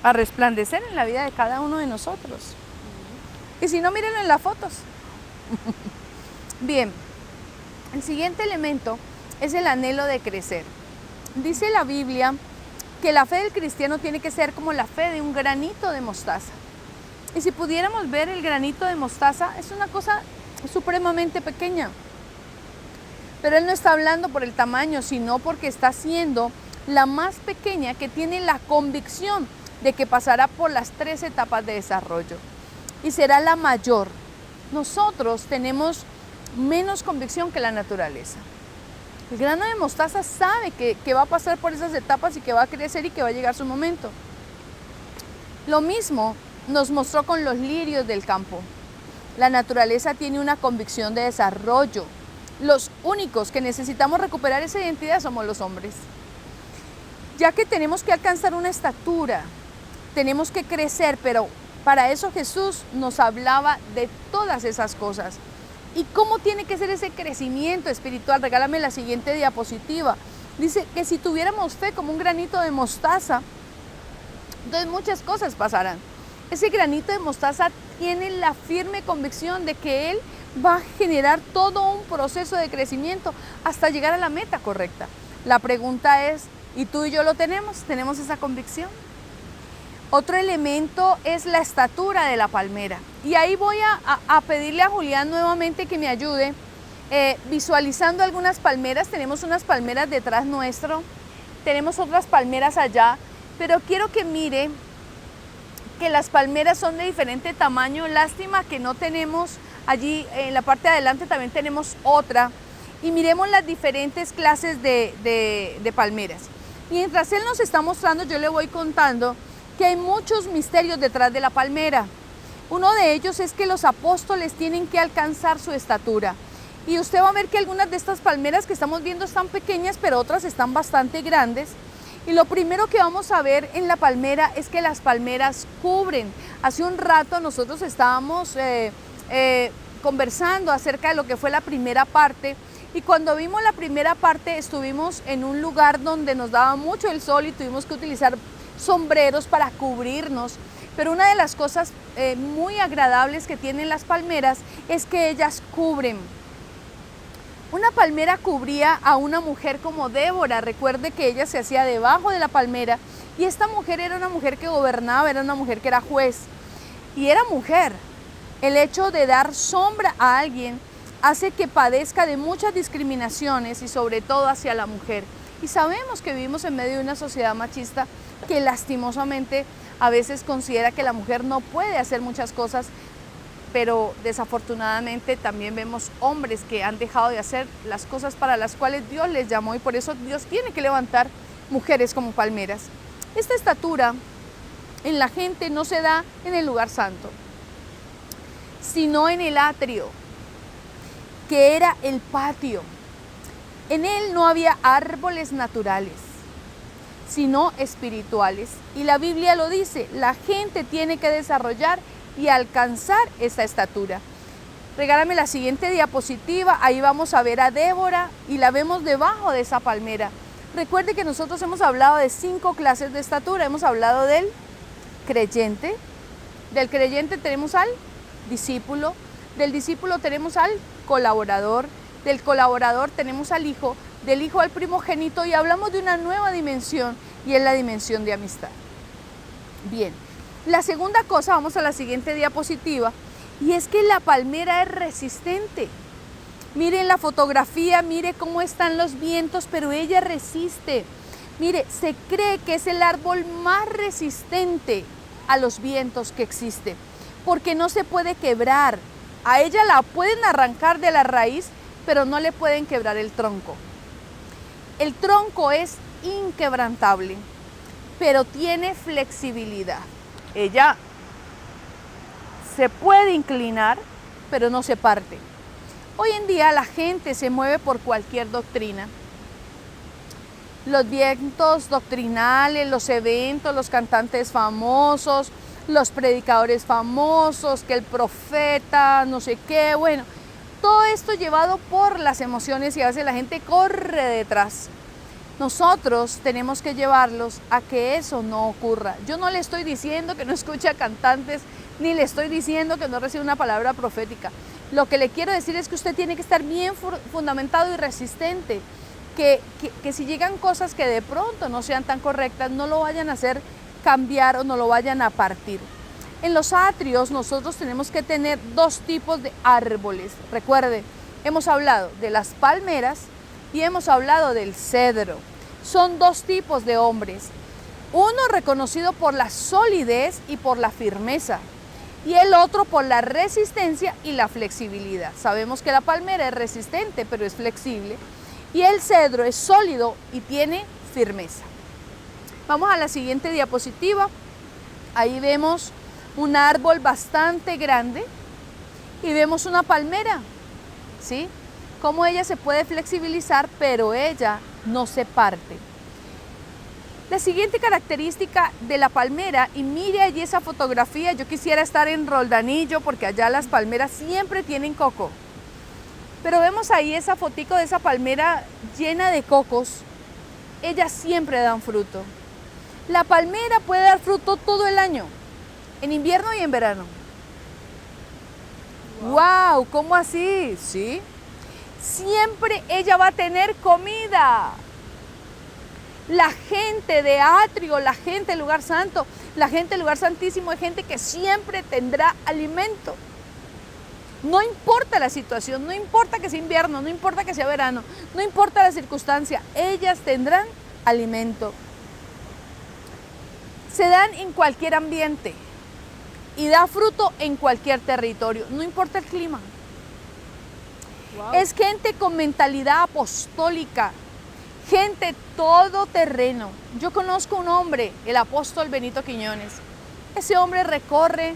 a resplandecer en la vida de cada uno de nosotros. Y si no, mírenlo en las fotos. Bien, el siguiente elemento es el anhelo de crecer. Dice la Biblia que la fe del cristiano tiene que ser como la fe de un granito de mostaza. Y si pudiéramos ver el granito de mostaza, es una cosa supremamente pequeña. Pero él no está hablando por el tamaño, sino porque está siendo la más pequeña que tiene la convicción de que pasará por las 3 etapas de desarrollo y será la mayor. Nosotros tenemos menos convicción que la naturaleza. El grano de mostaza sabe que va a pasar por esas etapas y que va a crecer y que va a llegar su momento. Lo mismo nos mostró con los lirios del campo. La naturaleza tiene una convicción de desarrollo. Los únicos que necesitamos recuperar esa identidad somos los hombres. Ya que tenemos que alcanzar una estatura, tenemos que crecer, pero para eso Jesús nos hablaba de todas esas cosas. ¿Y cómo tiene que ser ese crecimiento espiritual? Regálame la siguiente diapositiva. Dice que si tuviéramos fe como un granito de mostaza, entonces muchas cosas pasarán. Ese granito de mostaza tiene la firme convicción de que él va a generar todo un proceso de crecimiento hasta llegar a la meta correcta. La pregunta es, ¿y tú y yo lo tenemos? ¿Tenemos esa convicción? Otro elemento es la estatura de la palmera. Y ahí voy a pedirle a Julián nuevamente que me ayude visualizando algunas palmeras. Tenemos unas palmeras detrás nuestro, tenemos otras palmeras allá, pero quiero que mire que las palmeras son de diferente tamaño. Lástima que no tenemos allí en la parte de adelante, también tenemos otra. Y miremos las diferentes clases de palmeras. Mientras él nos está mostrando, yo le voy contando que hay muchos misterios detrás de la palmera. Uno de ellos es que los apóstoles tienen que alcanzar su estatura. Y usted va a ver que algunas de estas palmeras que estamos viendo están pequeñas, pero otras están bastante grandes. Y lo primero que vamos a ver en la palmera es que las palmeras cubren. Hace un rato nosotros estábamos conversando acerca de lo que fue la primera parte. Y cuando vimos la primera parte estuvimos en un lugar donde nos daba mucho el sol y tuvimos que utilizar sombreros para cubrirnos. Pero una de las cosas muy agradables que tienen las palmeras es que ellas cubren. Una palmera cubría a una mujer como Débora. Recuerde que ella se hacía debajo de la palmera y esta mujer era una mujer que gobernaba, era una mujer que era juez y era mujer. El hecho de dar sombra a alguien hace que padezca de muchas discriminaciones y sobre todo hacia la mujer. Y sabemos que vivimos en medio de una sociedad machista que lastimosamente a veces considera que la mujer no puede hacer muchas cosas, pero desafortunadamente también vemos hombres que han dejado de hacer las cosas para las cuales Dios les llamó y por eso Dios tiene que levantar mujeres como palmeras. Esta estatura en la gente no se da en el lugar santo, sino en el atrio, que era el patio. En él no había árboles naturales, sino espirituales. Y la Biblia lo dice, la gente tiene que desarrollar y alcanzar esa estatura. Regálame la siguiente diapositiva, ahí vamos a ver a Débora y la vemos debajo de esa palmera. Recuerde que nosotros hemos hablado de 5 clases de estatura, hemos hablado del creyente tenemos al discípulo, del discípulo tenemos al colaborador, del colaborador tenemos al hijo, del hijo al primogénito y hablamos de una nueva dimensión y es la dimensión de amistad. Bien, la segunda cosa, vamos a la siguiente diapositiva, y es que la palmera es resistente. Miren la fotografía, mire cómo están los vientos, pero ella resiste. Mire, se cree que es el árbol más resistente a los vientos que existe, porque no se puede quebrar. A ella la pueden arrancar de la raíz, pero no le pueden quebrar el tronco. El tronco es inquebrantable, pero tiene flexibilidad. Ella se puede inclinar, pero no se parte. Hoy en día la gente se mueve por cualquier doctrina. Los vientos doctrinales, los eventos, los cantantes famosos, los predicadores famosos, que el profeta, no sé qué, bueno, todo esto llevado por las emociones y a veces la gente corre detrás. Nosotros tenemos que llevarlos a que eso no ocurra. Yo no le estoy diciendo que no escuche a cantantes, ni le estoy diciendo que no reciba una palabra profética. Lo que le quiero decir es que usted tiene que estar bien fundamentado y resistente. Que si llegan cosas que de pronto no sean tan correctas, no lo vayan a hacer cambiar o no lo vayan a partir. En los atrios nosotros tenemos que tener dos tipos de árboles. Recuerde, hemos hablado de las palmeras y hemos hablado del cedro. Son dos tipos de hombres. Uno reconocido por la solidez y por la firmeza, y el otro por la resistencia y la flexibilidad. Sabemos que la palmera es resistente, pero es flexible, y el cedro es sólido y tiene firmeza. Vamos a la siguiente diapositiva. Ahí vemos un árbol bastante grande y vemos una palmera, ¿sí? Cómo ella se puede flexibilizar, pero ella no se parte. La siguiente característica de la palmera, y mire allí esa fotografía, yo quisiera estar en Roldanillo porque allá las palmeras siempre tienen coco. Pero vemos ahí esa fotico de esa palmera llena de cocos, ellas siempre dan fruto. La palmera puede dar fruto todo el año, en invierno y en verano. ¡Wow! ¿Cómo así? ¿Sí? Siempre ella va a tener comida. La gente de atrio, la gente del lugar santo, la gente del lugar santísimo es gente que siempre tendrá alimento. No importa la situación, no importa que sea invierno, no importa que sea verano, no importa la circunstancia, ellas tendrán alimento. Se dan en cualquier ambiente y da fruto en cualquier territorio, no importa el clima. Wow. Es gente con mentalidad apostólica, gente todoterreno. Yo conozco un hombre, el apóstol Benito Quiñones. Ese hombre recorre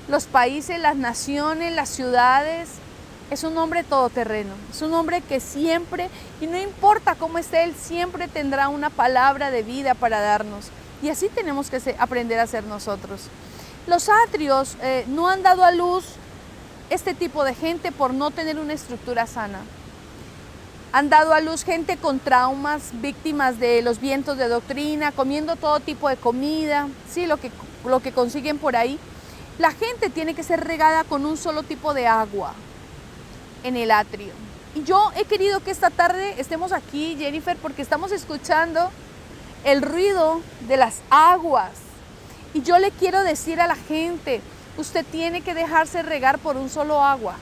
los países, las naciones, las ciudades. Es un hombre todoterreno. Es un hombre que siempre, y no importa cómo esté él, siempre tendrá una palabra de vida para darnos. Y así tenemos que aprender a ser nosotros. Los atrios no han dado a luz este tipo de gente por no tener una estructura sana. Han dado a luz gente con traumas, víctimas de los vientos de doctrina, comiendo todo tipo de comida, ¿sí? lo que consiguen por ahí. La gente tiene que ser regada con un solo tipo de agua en el atrio. Y yo he querido que esta tarde estemos aquí, Jennifer, porque estamos escuchando el ruido de las aguas. Y yo le quiero decir a la gente, usted tiene que dejarse regar por un solo agua.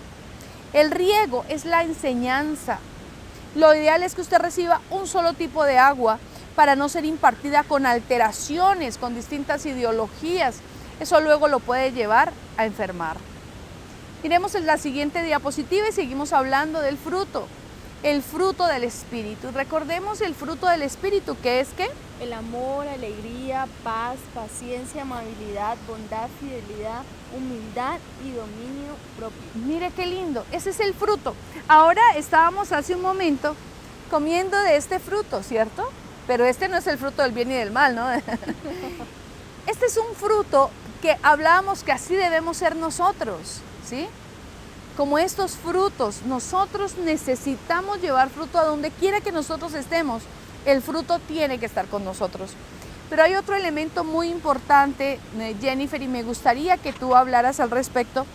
El riego es la enseñanza. Lo ideal es que usted reciba un solo tipo de agua para no ser impartida con alteraciones, con distintas ideologías. Eso luego lo puede llevar a enfermar. Miremos en la siguiente diapositiva y seguimos hablando del fruto. El fruto del Espíritu. Recordemos el fruto del Espíritu, que es ¿qué? El amor, alegría, paz, paciencia, amabilidad, bondad, fidelidad, humildad y dominio propio. Mire qué lindo, ese es el fruto. Ahora estábamos hace un momento comiendo de este fruto, ¿cierto? Pero este no es el fruto del bien y del mal, ¿no? Este es un fruto que hablábamos que así debemos ser nosotros, ¿sí? Como estos frutos, nosotros necesitamos llevar fruto a donde quiera que nosotros estemos. El fruto tiene que estar con nosotros. Pero hay otro elemento muy importante, Jennifer, y me gustaría que tú hablaras al respecto,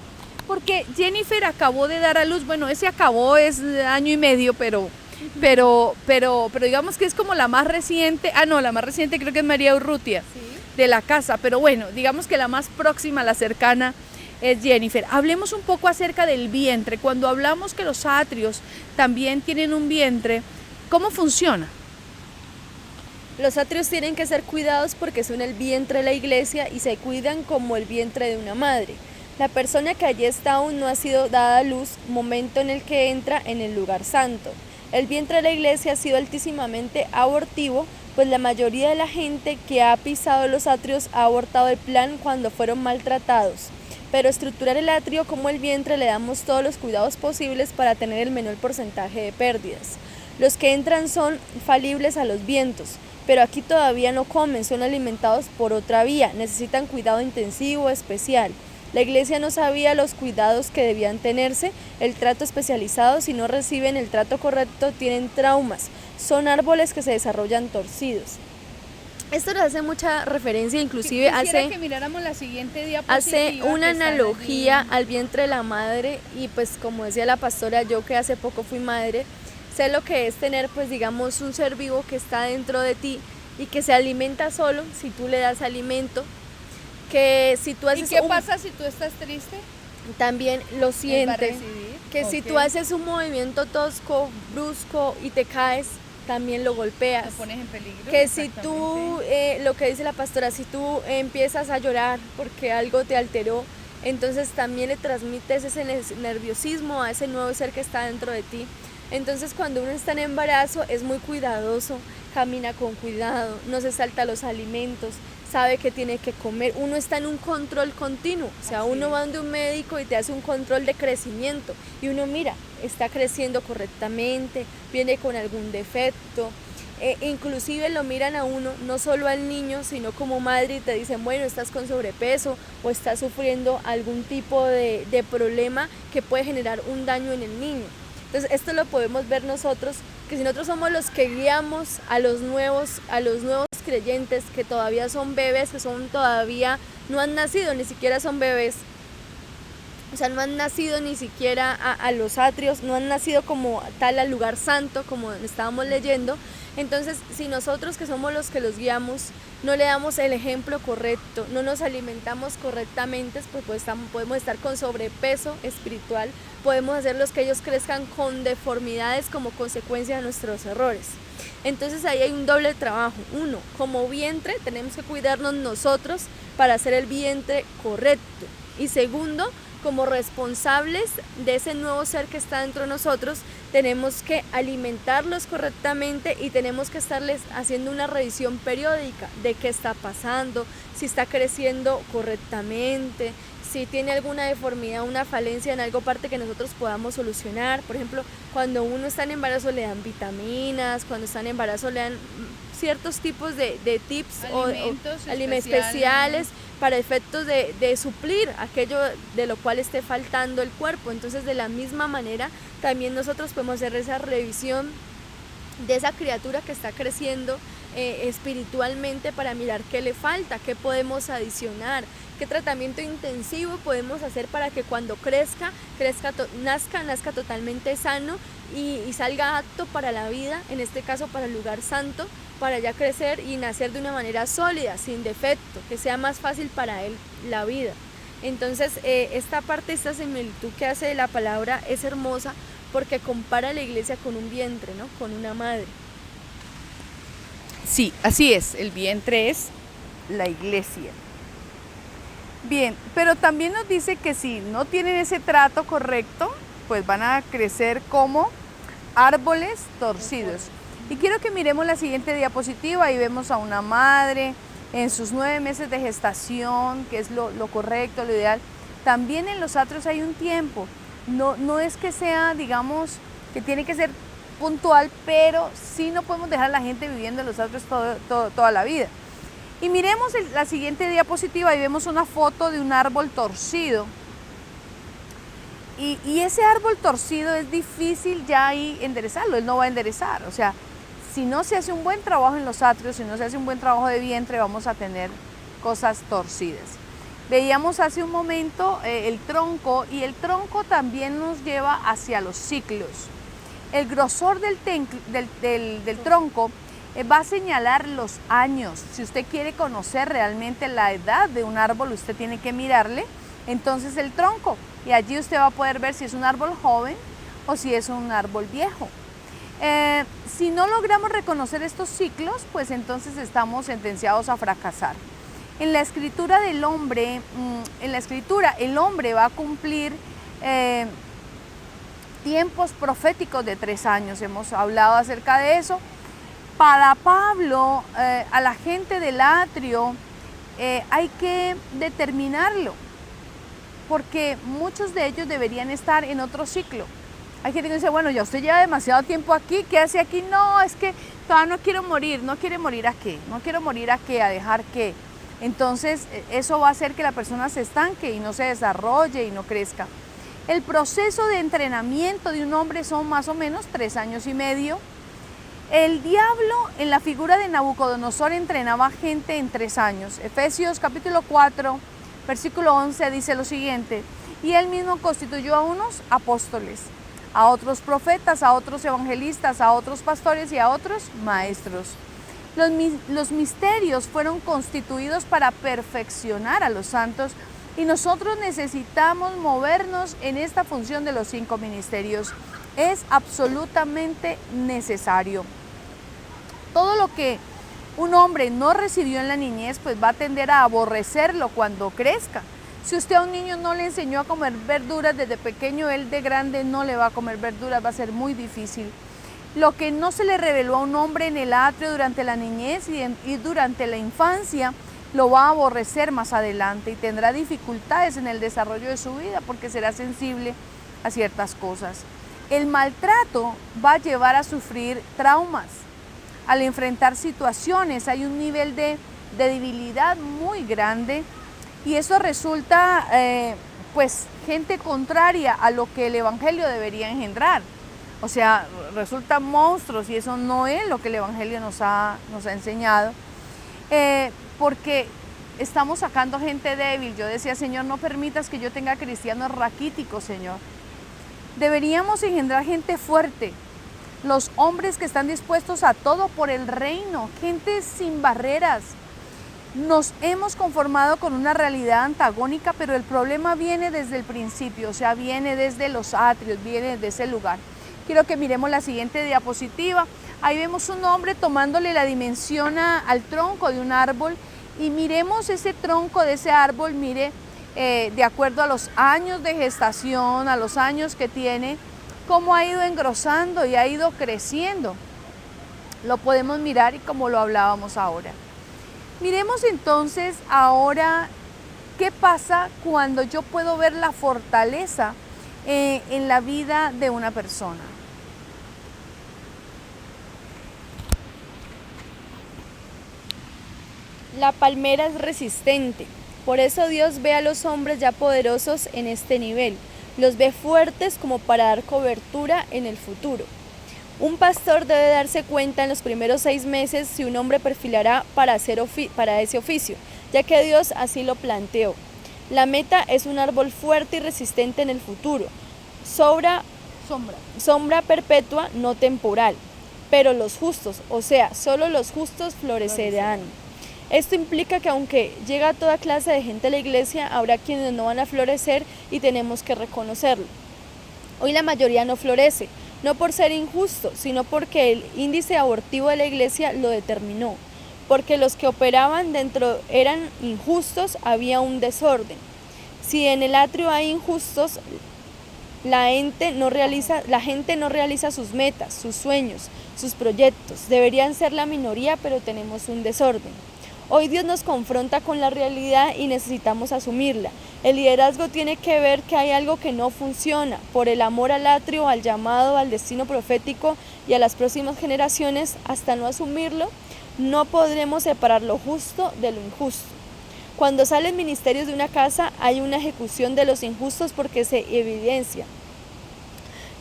porque Jennifer acabó de dar a luz, bueno, ese acabó es año y medio, pero digamos que es como la más reciente, la más reciente creo que es María Urrutia, ¿sí? De la casa, pero bueno, digamos que la más próxima, la cercana, es Jennifer. Hablemos un poco acerca del vientre. Cuando hablamos que los atrios también tienen un vientre, ¿cómo funciona? Los atrios tienen que ser cuidados porque son el vientre de la iglesia y se cuidan como el vientre de una madre. La persona que allí está aún no ha sido dada a luz, momento en el que entra en el lugar santo. El vientre de la iglesia ha sido altísimamente abortivo, pues la mayoría de la gente que ha pisado los atrios ha abortado el plan cuando fueron maltratados. Pero estructurar el atrio como el vientre le damos todos los cuidados posibles para tener el menor porcentaje de pérdidas. Los que entran son falibles a los vientos, pero aquí todavía no comen, son alimentados por otra vía, necesitan cuidado intensivo especial. La iglesia no sabía los cuidados que debían tenerse, el trato especializado. Si no reciben el trato correcto tienen traumas, son árboles que se desarrollan torcidos. Esto nos hace mucha referencia, inclusive que miráramos la siguiente diapositiva, hace una analogía al vientre de la madre. Y pues como decía la pastora, yo que hace poco fui madre, sé lo que es tener pues digamos un ser vivo que está dentro de ti y que se alimenta solo si tú le das alimento. Que si tú haces ¿Y qué pasa si tú estás triste? También lo sientes. Que Okay. si tú haces un movimiento tosco, brusco y te caes, también lo golpeas. Te pones en peligro. Que si tú, lo que dice la pastora, si tú empiezas a llorar porque algo te alteró, entonces también le transmites ese nerviosismo a ese nuevo ser que está dentro de ti. Entonces cuando uno está en embarazo es muy cuidadoso, camina con cuidado, no se salta los alimentos, sabe que tiene que comer, uno está en un control continuo, o sea, uno va donde un médico y te hace un control de crecimiento y uno mira, está creciendo correctamente, viene con algún defecto, inclusive lo miran a uno, no solo al niño, sino como madre y te dicen, bueno, estás con sobrepeso o estás sufriendo algún tipo de problema que puede generar un daño en el niño. Entonces esto lo podemos ver nosotros, que si nosotros somos los que guiamos a los nuevos creyentes que todavía son bebés, que son todavía no han nacido, ni siquiera son bebés, o sea, no han nacido ni siquiera a los atrios, no han nacido como tal al lugar santo, como estábamos leyendo. Entonces, si nosotros que somos los que los guiamos, no le damos el ejemplo correcto, no nos alimentamos correctamente, pues podemos estar con sobrepeso espiritual, podemos hacerlos que ellos crezcan con deformidades como consecuencia de nuestros errores. Entonces ahí hay un doble trabajo. Uno, como vientre tenemos que cuidarnos nosotros para hacer el vientre correcto. Y segundo, como responsables de ese nuevo ser que está dentro de nosotros, tenemos que alimentarlos correctamente y tenemos que estarles haciendo una revisión periódica de qué está pasando, si está creciendo correctamente, si tiene alguna deformidad, una falencia en algo parte que nosotros podamos solucionar. Por ejemplo, cuando uno está en embarazo le dan vitaminas, cuando está en embarazo le dan ciertos tipos de tips o alimentos especiales para efectos de suplir aquello de lo cual esté faltando el cuerpo. Entonces de la misma manera también nosotros podemos hacer esa revisión de esa criatura que está creciendo espiritualmente para mirar qué le falta, qué podemos adicionar, qué tratamiento intensivo podemos hacer para que cuando nazca totalmente sano y salga apto para la vida, en este caso para el lugar santo, para ya crecer y nacer de una manera sólida, sin defecto, que sea más fácil para él la vida. Entonces esta similitud que hace de la palabra es hermosa porque compara a la iglesia con un vientre, ¿no? Con una madre. Sí, así es, el vientre es la iglesia. Bien, pero también nos dice que si no tienen ese trato correcto, pues van a crecer como árboles torcidos. Y quiero que miremos la siguiente diapositiva. Ahí vemos a una madre en sus 9 meses de gestación, que es lo correcto, lo ideal. También en los atrios hay un tiempo. No es que sea, digamos, que tiene que ser puntual, pero sí no podemos dejar a la gente viviendo en los atrios toda la vida. Y miremos la siguiente diapositiva y vemos una foto de un árbol torcido. Y ese árbol torcido es difícil ya ahí enderezarlo, él no va a enderezar. O sea, si no se hace un buen trabajo en los atrios, si no se hace un buen trabajo de vientre, vamos a tener cosas torcidas. Veíamos hace un momento el tronco, y el tronco también nos lleva hacia los ciclos. El grosor del tronco va a señalar los años. Si usted quiere conocer realmente la edad de un árbol, usted tiene que mirarle entonces el tronco, y allí usted va a poder ver si es un árbol joven o si es un árbol viejo. Si no logramos reconocer estos ciclos, pues entonces estamos sentenciados a fracasar. En la escritura del hombre, en la escritura el hombre va a cumplir tiempos proféticos de 3 años, hemos hablado acerca de eso. Para Pablo, a la gente del atrio, hay que determinarlo, porque muchos de ellos deberían estar en otro ciclo. Hay gente que dice, bueno, ya usted lleva demasiado tiempo aquí, ¿qué hace aquí? No, es que todavía no quiero morir. ¿No quiere morir a qué? ¿No quiero morir a qué? ¿A dejar qué? Entonces, eso va a hacer que la persona se estanque y no se desarrolle y no crezca. El proceso de entrenamiento de un hombre son más o menos 3 años y medio. El diablo en la figura de Nabucodonosor entrenaba gente en 3 años. Efesios capítulo 4, versículo 11 dice lo siguiente: y él mismo constituyó a unos apóstoles, a otros profetas, a otros evangelistas, a otros pastores y a otros maestros. Los misterios fueron constituidos para perfeccionar a los santos, y nosotros necesitamos movernos en esta función de los 5 ministerios. Es absolutamente necesario. Todo lo que un hombre no recibió en la niñez, pues va a tender a aborrecerlo cuando crezca. Si usted a un niño no le enseñó a comer verduras desde pequeño, él de grande no le va a comer verduras, va a ser muy difícil. Lo que no se le reveló a un hombre en el atrio durante la niñez y durante la infancia, lo va a aborrecer más adelante y tendrá dificultades en el desarrollo de su vida porque será sensible a ciertas cosas. El maltrato va a llevar a sufrir traumas. Al enfrentar situaciones hay un nivel de debilidad muy grande, y eso resulta pues gente contraria a lo que el evangelio debería engendrar. O sea, resultan monstruos, y eso no es lo que el evangelio nos ha enseñado, porque estamos sacando gente débil. Yo decía, Señor, no permitas que yo tenga cristianos raquíticos, Señor. Deberíamos engendrar gente fuerte, los hombres que están dispuestos a todo por el reino, gente sin barreras. Nos hemos conformado con una realidad antagónica, pero el problema viene desde el principio, o sea, viene desde los atrios, viene desde ese lugar. Quiero que miremos la siguiente diapositiva. Ahí vemos un hombre tomándole la dimensión al tronco de un árbol, y miremos ese tronco de ese árbol, mire, de acuerdo a los años de gestación, a los años que tiene, cómo ha ido engrosando y ha ido creciendo. Lo podemos mirar, y como lo hablábamos ahora. Miremos entonces ahora qué pasa cuando yo puedo ver la fortaleza en la vida de una persona. La palmera es resistente, por eso Dios ve a los hombres ya poderosos en este nivel, los ve fuertes como para dar cobertura en el futuro. Un pastor debe darse cuenta en los primeros 6 meses si un hombre perfilará para ese oficio, ya que Dios así lo planteó. La meta es un árbol fuerte y resistente en el futuro, sombra perpetua, no temporal, pero los justos, o sea, solo los justos florecerán. Esto implica que aunque llega toda clase de gente a la iglesia, habrá quienes no van a florecer, y tenemos que reconocerlo. Hoy la mayoría no florece, no por ser injusto, sino porque el índice abortivo de la iglesia lo determinó. Porque los que operaban dentro eran injustos, había un desorden. Si en el atrio hay injustos, la gente no realiza sus metas, sus sueños, sus proyectos. Deberían ser la minoría, pero tenemos un desorden. Hoy Dios nos confronta con la realidad y necesitamos asumirla. El liderazgo tiene que ver que hay algo que no funciona. Por el amor al atrio, al llamado, al destino profético y a las próximas generaciones, hasta no asumirlo, no podremos separar lo justo de lo injusto. Cuando salen ministerios de una casa, hay una ejecución de los injustos porque se evidencia.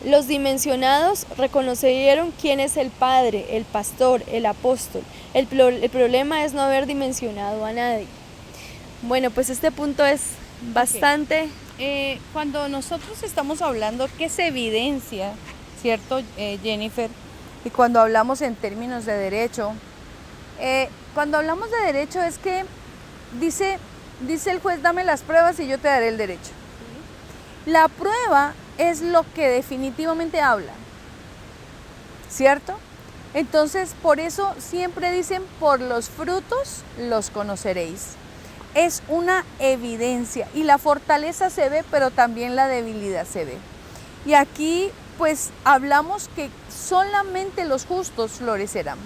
Los dimensionados reconocieron quién es el padre, el pastor, el apóstol. El problema es no haber dimensionado a nadie. Bueno, pues este punto es bastante... Cuando nosotros estamos hablando, ¿qué se evidencia? ¿Cierto, Jennifer? Y cuando hablamos en términos de derecho, cuando hablamos de derecho es que dice el juez, dame las pruebas y yo te daré el derecho. La prueba es lo que definitivamente habla, ¿cierto? Entonces, por eso siempre dicen, por los frutos los conoceréis. es una evidencia y la fortaleza se ve, pero también la debilidad se ve. Y aquí pues hablamos que solamente los justos florecerán.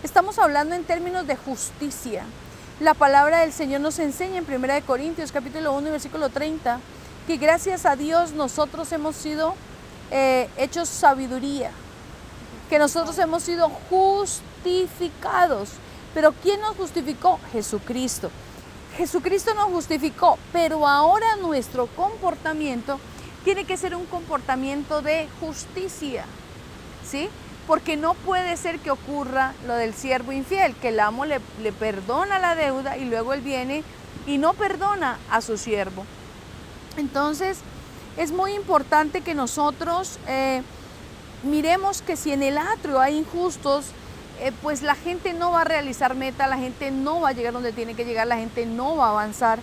Estamos hablando en términos de justicia. La palabra del Señor nos enseña en 1 Corintios capítulo 1 versículo 30 que gracias a Dios nosotros hemos sido hechos sabiduría, que nosotros hemos sido justificados. Pero ¿quién nos justificó? Jesucristo. Jesucristo nos justificó, pero ahora nuestro comportamiento tiene que ser un comportamiento de justicia, ¿sí? Porque no puede ser que ocurra lo del siervo infiel, que el amo le perdona la deuda y luego él viene y no perdona a su siervo. Entonces, es muy importante que nosotros miremos que si en el atrio hay injustos, pues la gente no va a realizar meta, la gente no va a llegar donde tiene que llegar, la gente no va a avanzar.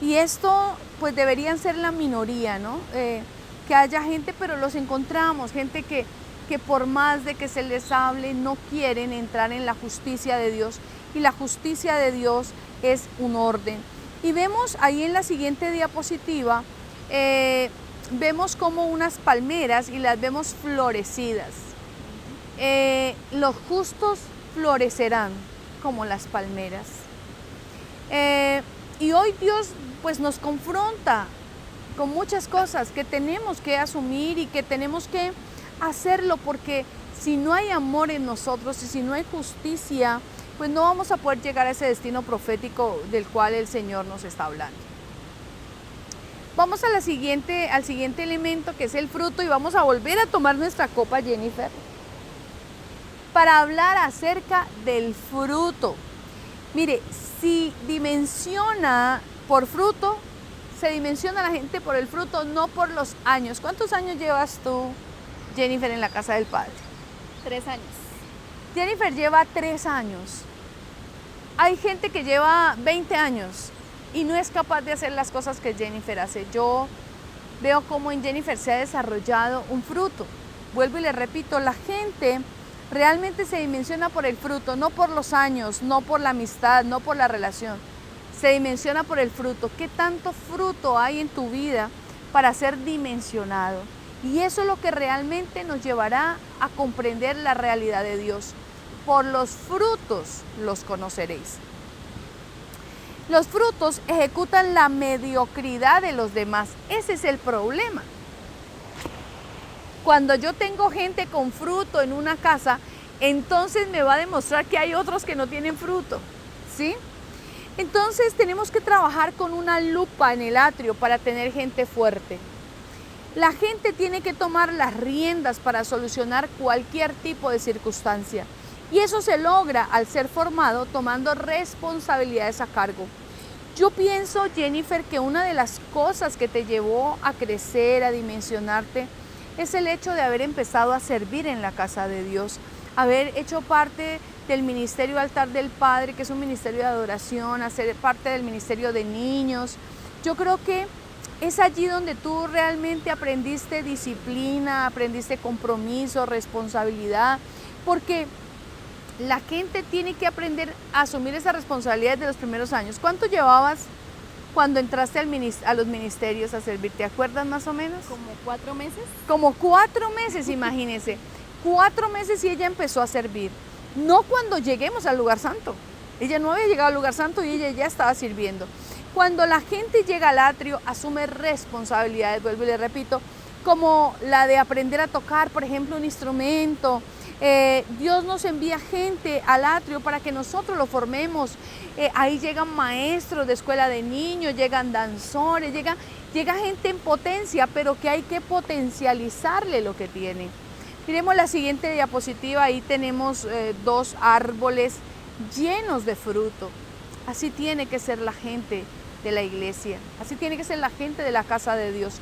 Y esto pues deberían ser la minoría, ¿no? Que haya gente, pero los encontramos, gente que por más de que se les hable, no quieren entrar en la justicia de Dios. Y la justicia de Dios es un orden. Y vemos ahí en la siguiente diapositiva, vemos como unas palmeras y las vemos florecidas. Los justos florecerán como las palmeras. Y hoy Dios pues nos confronta con muchas cosas que tenemos que asumir y que tenemos que hacerlo, porque si no hay amor en nosotros y si no hay justicia, pues no vamos a poder llegar a ese destino profético del cual el Señor nos está hablando. Vamos a al siguiente elemento, que es el fruto, y vamos a volver a tomar nuestra copa, Jennifer, para hablar acerca del fruto. Mire, si dimensiona por fruto, se dimensiona a la gente por el fruto, no por los años. ¿Cuántos años llevas tú, Jennifer, en la casa del Padre? 3 años. Jennifer lleva 3 años. Hay gente que lleva 20 años y no es capaz de hacer las cosas que Jennifer hace. Yo veo cómo en Jennifer se ha desarrollado un fruto. Vuelvo y le repito, la gente realmente se dimensiona por el fruto, no por los años, no por la amistad, no por la relación. Se dimensiona por el fruto. ¿Qué tanto fruto hay en tu vida para ser dimensionado? Y eso es lo que realmente nos llevará a comprender la realidad de Dios. Por los frutos los conoceréis. Los frutos ejecutan la mediocridad de los demás. Ese es el problema. Cuando yo tengo gente con fruto en una casa, entonces me va a demostrar que hay otros que no tienen fruto, ¿sí? Entonces tenemos que trabajar con una lupa en el atrio para tener gente fuerte. La gente tiene que tomar las riendas para solucionar cualquier tipo de circunstancia. Y eso se logra al ser formado tomando responsabilidades a cargo. Yo pienso, Jennifer, que una de las cosas que te llevó a crecer, a dimensionarte, es el hecho de haber empezado a servir en la casa de Dios, haber hecho parte del ministerio Altar del Padre, que es un ministerio de adoración, hacer parte del ministerio de niños. Yo creo que es allí donde tú realmente aprendiste disciplina, aprendiste compromiso, responsabilidad, porque la gente tiene que aprender a asumir esa responsabilidad desde los primeros años. ¿Cuánto llevabas cuando entraste a los ministerios a servir? ¿Te acuerdas más o menos? Como 4 meses. Como 4 meses, imagínese. 4 meses y ella empezó a servir. No cuando lleguemos al lugar santo. Ella no había llegado al lugar santo y ella ya estaba sirviendo. Cuando la gente llega al atrio, asume responsabilidades, vuelvo y le repito, como la de aprender a tocar, por ejemplo, un instrumento. Dios nos envía gente al atrio para que nosotros lo formemos. Ahí llegan maestros de escuela de niños, llegan danzores, llega gente en potencia, pero que hay que potencializarle lo que tiene. Miremos la siguiente diapositiva, ahí tenemos 2 árboles llenos de fruto. Así tiene que ser la gente de la iglesia, así tiene que ser la gente de la casa de Dios,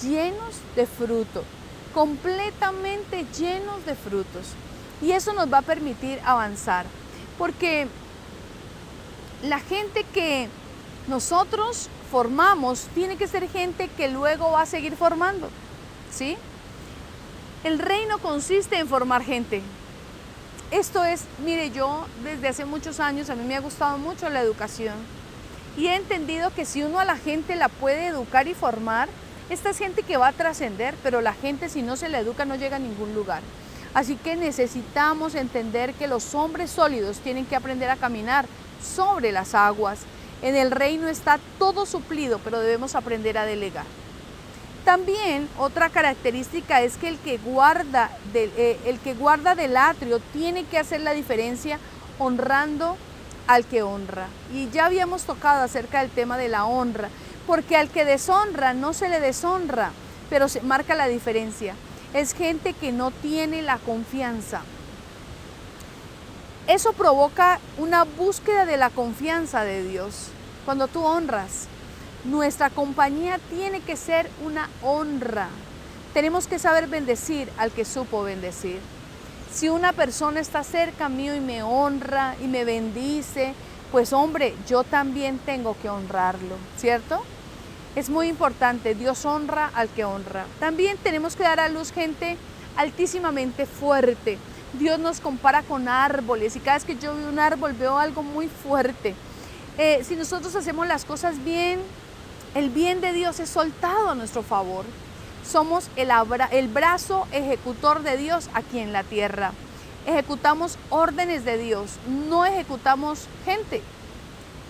llenos de fruto, completamente llenos de frutos. Y eso nos va a permitir avanzar, porque la gente que nosotros formamos tiene que ser gente que luego va a seguir formando, ¿sí? El reino consiste en formar gente. Esto es, mire, yo desde hace muchos años, a mí me ha gustado mucho la educación. Y he entendido que si uno a la gente la puede educar y formar, esta es gente que va a trascender, pero la gente si no se la educa no llega a ningún lugar. Así que necesitamos entender que los hombres sólidos tienen que aprender a caminar sobre las aguas. En el reino está todo suplido, pero debemos aprender a delegar. También otra característica es que el que guarda del atrio tiene que hacer la diferencia honrando al que honra. Y ya habíamos tocado acerca del tema de la honra, porque al que deshonra no se le deshonra, pero se marca la diferencia. Es gente que no tiene la confianza. Eso provoca una búsqueda de la confianza de Dios. Cuando tú honras, nuestra compañía tiene que ser una honra. Tenemos que saber bendecir al que supo bendecir. Si una persona está cerca mío y me honra y me bendice, pues hombre, yo también tengo que honrarlo, ¿cierto? Es muy importante, Dios honra al que honra. También tenemos que dar a luz gente altísimamente fuerte. Dios nos compara con árboles y cada vez que yo veo un árbol veo algo muy fuerte. Si nosotros hacemos las cosas bien, el bien de Dios es soltado a nuestro favor. Somos el brazo ejecutor de Dios aquí en la tierra. Ejecutamos órdenes de Dios, no ejecutamos gente.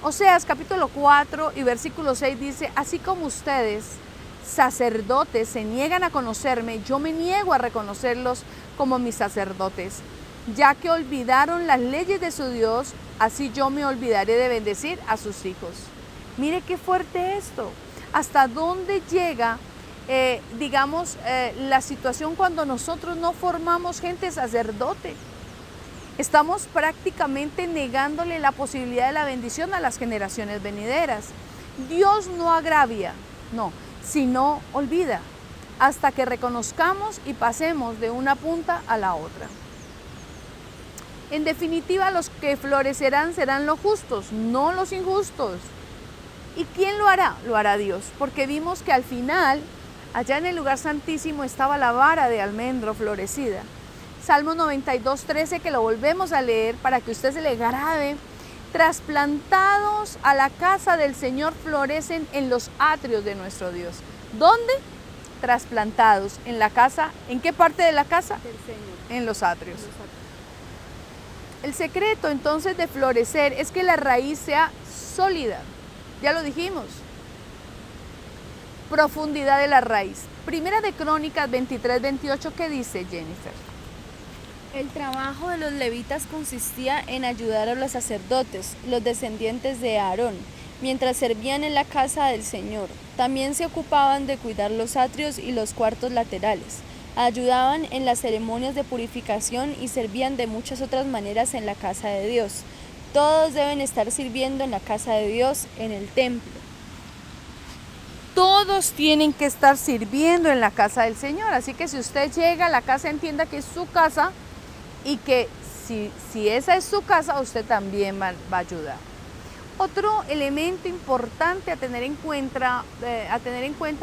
Oseas capítulo 4 y versículo 6 dice, así como ustedes, sacerdotes, se niegan a conocerme, yo me niego a reconocerlos como mis sacerdotes. Ya que olvidaron las leyes de su Dios, así yo me olvidaré de bendecir a sus hijos. Mire qué fuerte esto. ¿Hasta dónde llega, la situación cuando nosotros no formamos gente sacerdote? Estamos prácticamente negándole la posibilidad de la bendición a las generaciones venideras. Dios no agravia, no, sino olvida, hasta que reconozcamos y pasemos de una punta a la otra. En definitiva, los que florecerán serán los justos, no los injustos. ¿Y quién lo hará? Lo hará Dios, porque vimos que al final, allá en el lugar santísimo, estaba la vara de almendro florecida. Salmo 92:13, que lo volvemos a leer para que usted se le grabe. Trasplantados a la casa del Señor florecen en los atrios de nuestro Dios. ¿Dónde? Trasplantados en la casa. ¿En qué parte de la casa? Del Señor. En los atrios. El secreto entonces de florecer es que la raíz sea sólida. Ya lo dijimos. Profundidad de la raíz. Primera de Crónicas 23:28, ¿qué dice Jennifer? El trabajo de los levitas consistía en ayudar a los sacerdotes, los descendientes de Aarón, mientras servían en la casa del Señor. También se ocupaban de cuidar los atrios y los cuartos laterales. Ayudaban en las ceremonias de purificación y servían de muchas otras maneras en la casa de Dios. Todos deben estar sirviendo en la casa de Dios, en el templo. Todos tienen que estar sirviendo en la casa del Señor. Así que si usted llega a la casa, entienda que es su casa y que si esa es su casa, usted también va a ayudar. Otro elemento importante a tener en cuenta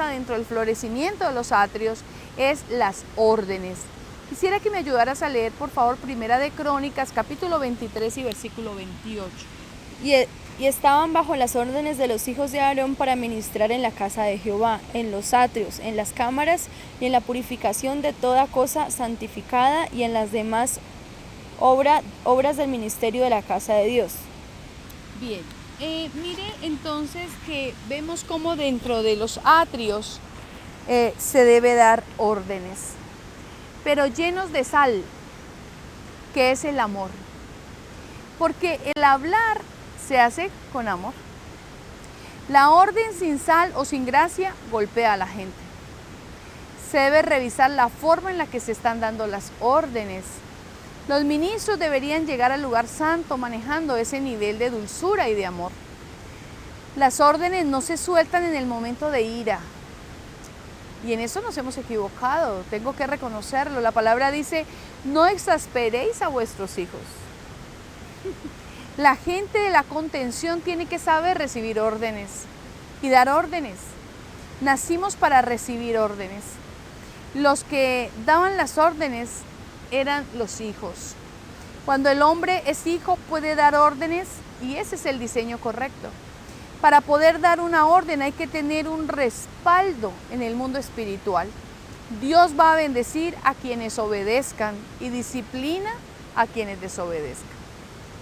dentro del florecimiento de los atrios es las órdenes. Quisiera que me ayudaras a leer, por favor, Primera de Crónicas, capítulo 23 y versículo 28. Y estaban bajo las órdenes de los hijos de Aarón para ministrar en la casa de Jehová, en los atrios, en las cámaras y en la purificación de toda cosa santificada y en las demás obras del ministerio de la casa de Dios. Bien, mire entonces que vemos cómo dentro de los atrios se debe dar órdenes, pero llenos de sal, que es el amor. Porque el hablar se hace con amor. La orden sin sal o sin gracia golpea a la gente. Se debe revisar la forma en la que se están dando las órdenes. Los ministros deberían llegar al lugar santo manejando ese nivel de dulzura y de amor. Las órdenes no se sueltan en el momento de ira. Y en eso nos hemos equivocado, tengo que reconocerlo. La palabra dice, no exasperéis a vuestros hijos. La gente de la contención tiene que saber recibir órdenes y dar órdenes. Nacimos para recibir órdenes. Los que daban las órdenes eran los hijos. Cuando el hombre es hijo puede dar órdenes y ese es el diseño correcto. Para poder dar una orden hay que tener un respaldo en el mundo espiritual. Dios va a bendecir a quienes obedezcan y disciplina a quienes desobedezcan.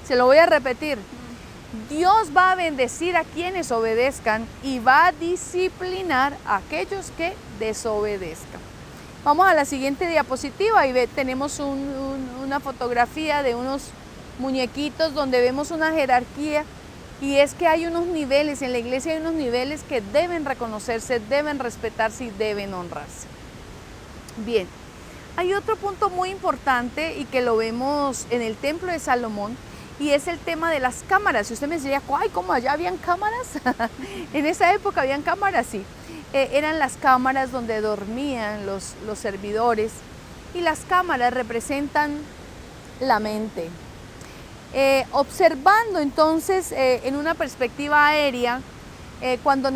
Se lo voy a repetir. Dios va a bendecir a quienes obedezcan y va a disciplinar a aquellos que desobedezcan. Vamos a la siguiente diapositiva y tenemos una fotografía de unos muñequitos donde vemos una jerarquía, y es que hay unos niveles, en la iglesia hay unos niveles que deben reconocerse, deben respetarse y deben honrarse. Bien, hay otro punto muy importante y que lo vemos en el templo de Salomón, y es el tema de las cámaras. Si usted me diría, ¡ay, cómo allá habían cámaras! En esa época habían cámaras, sí. Eran las cámaras donde dormían los servidores, y las cámaras representan la mente. Observando entonces en una perspectiva aérea, cuando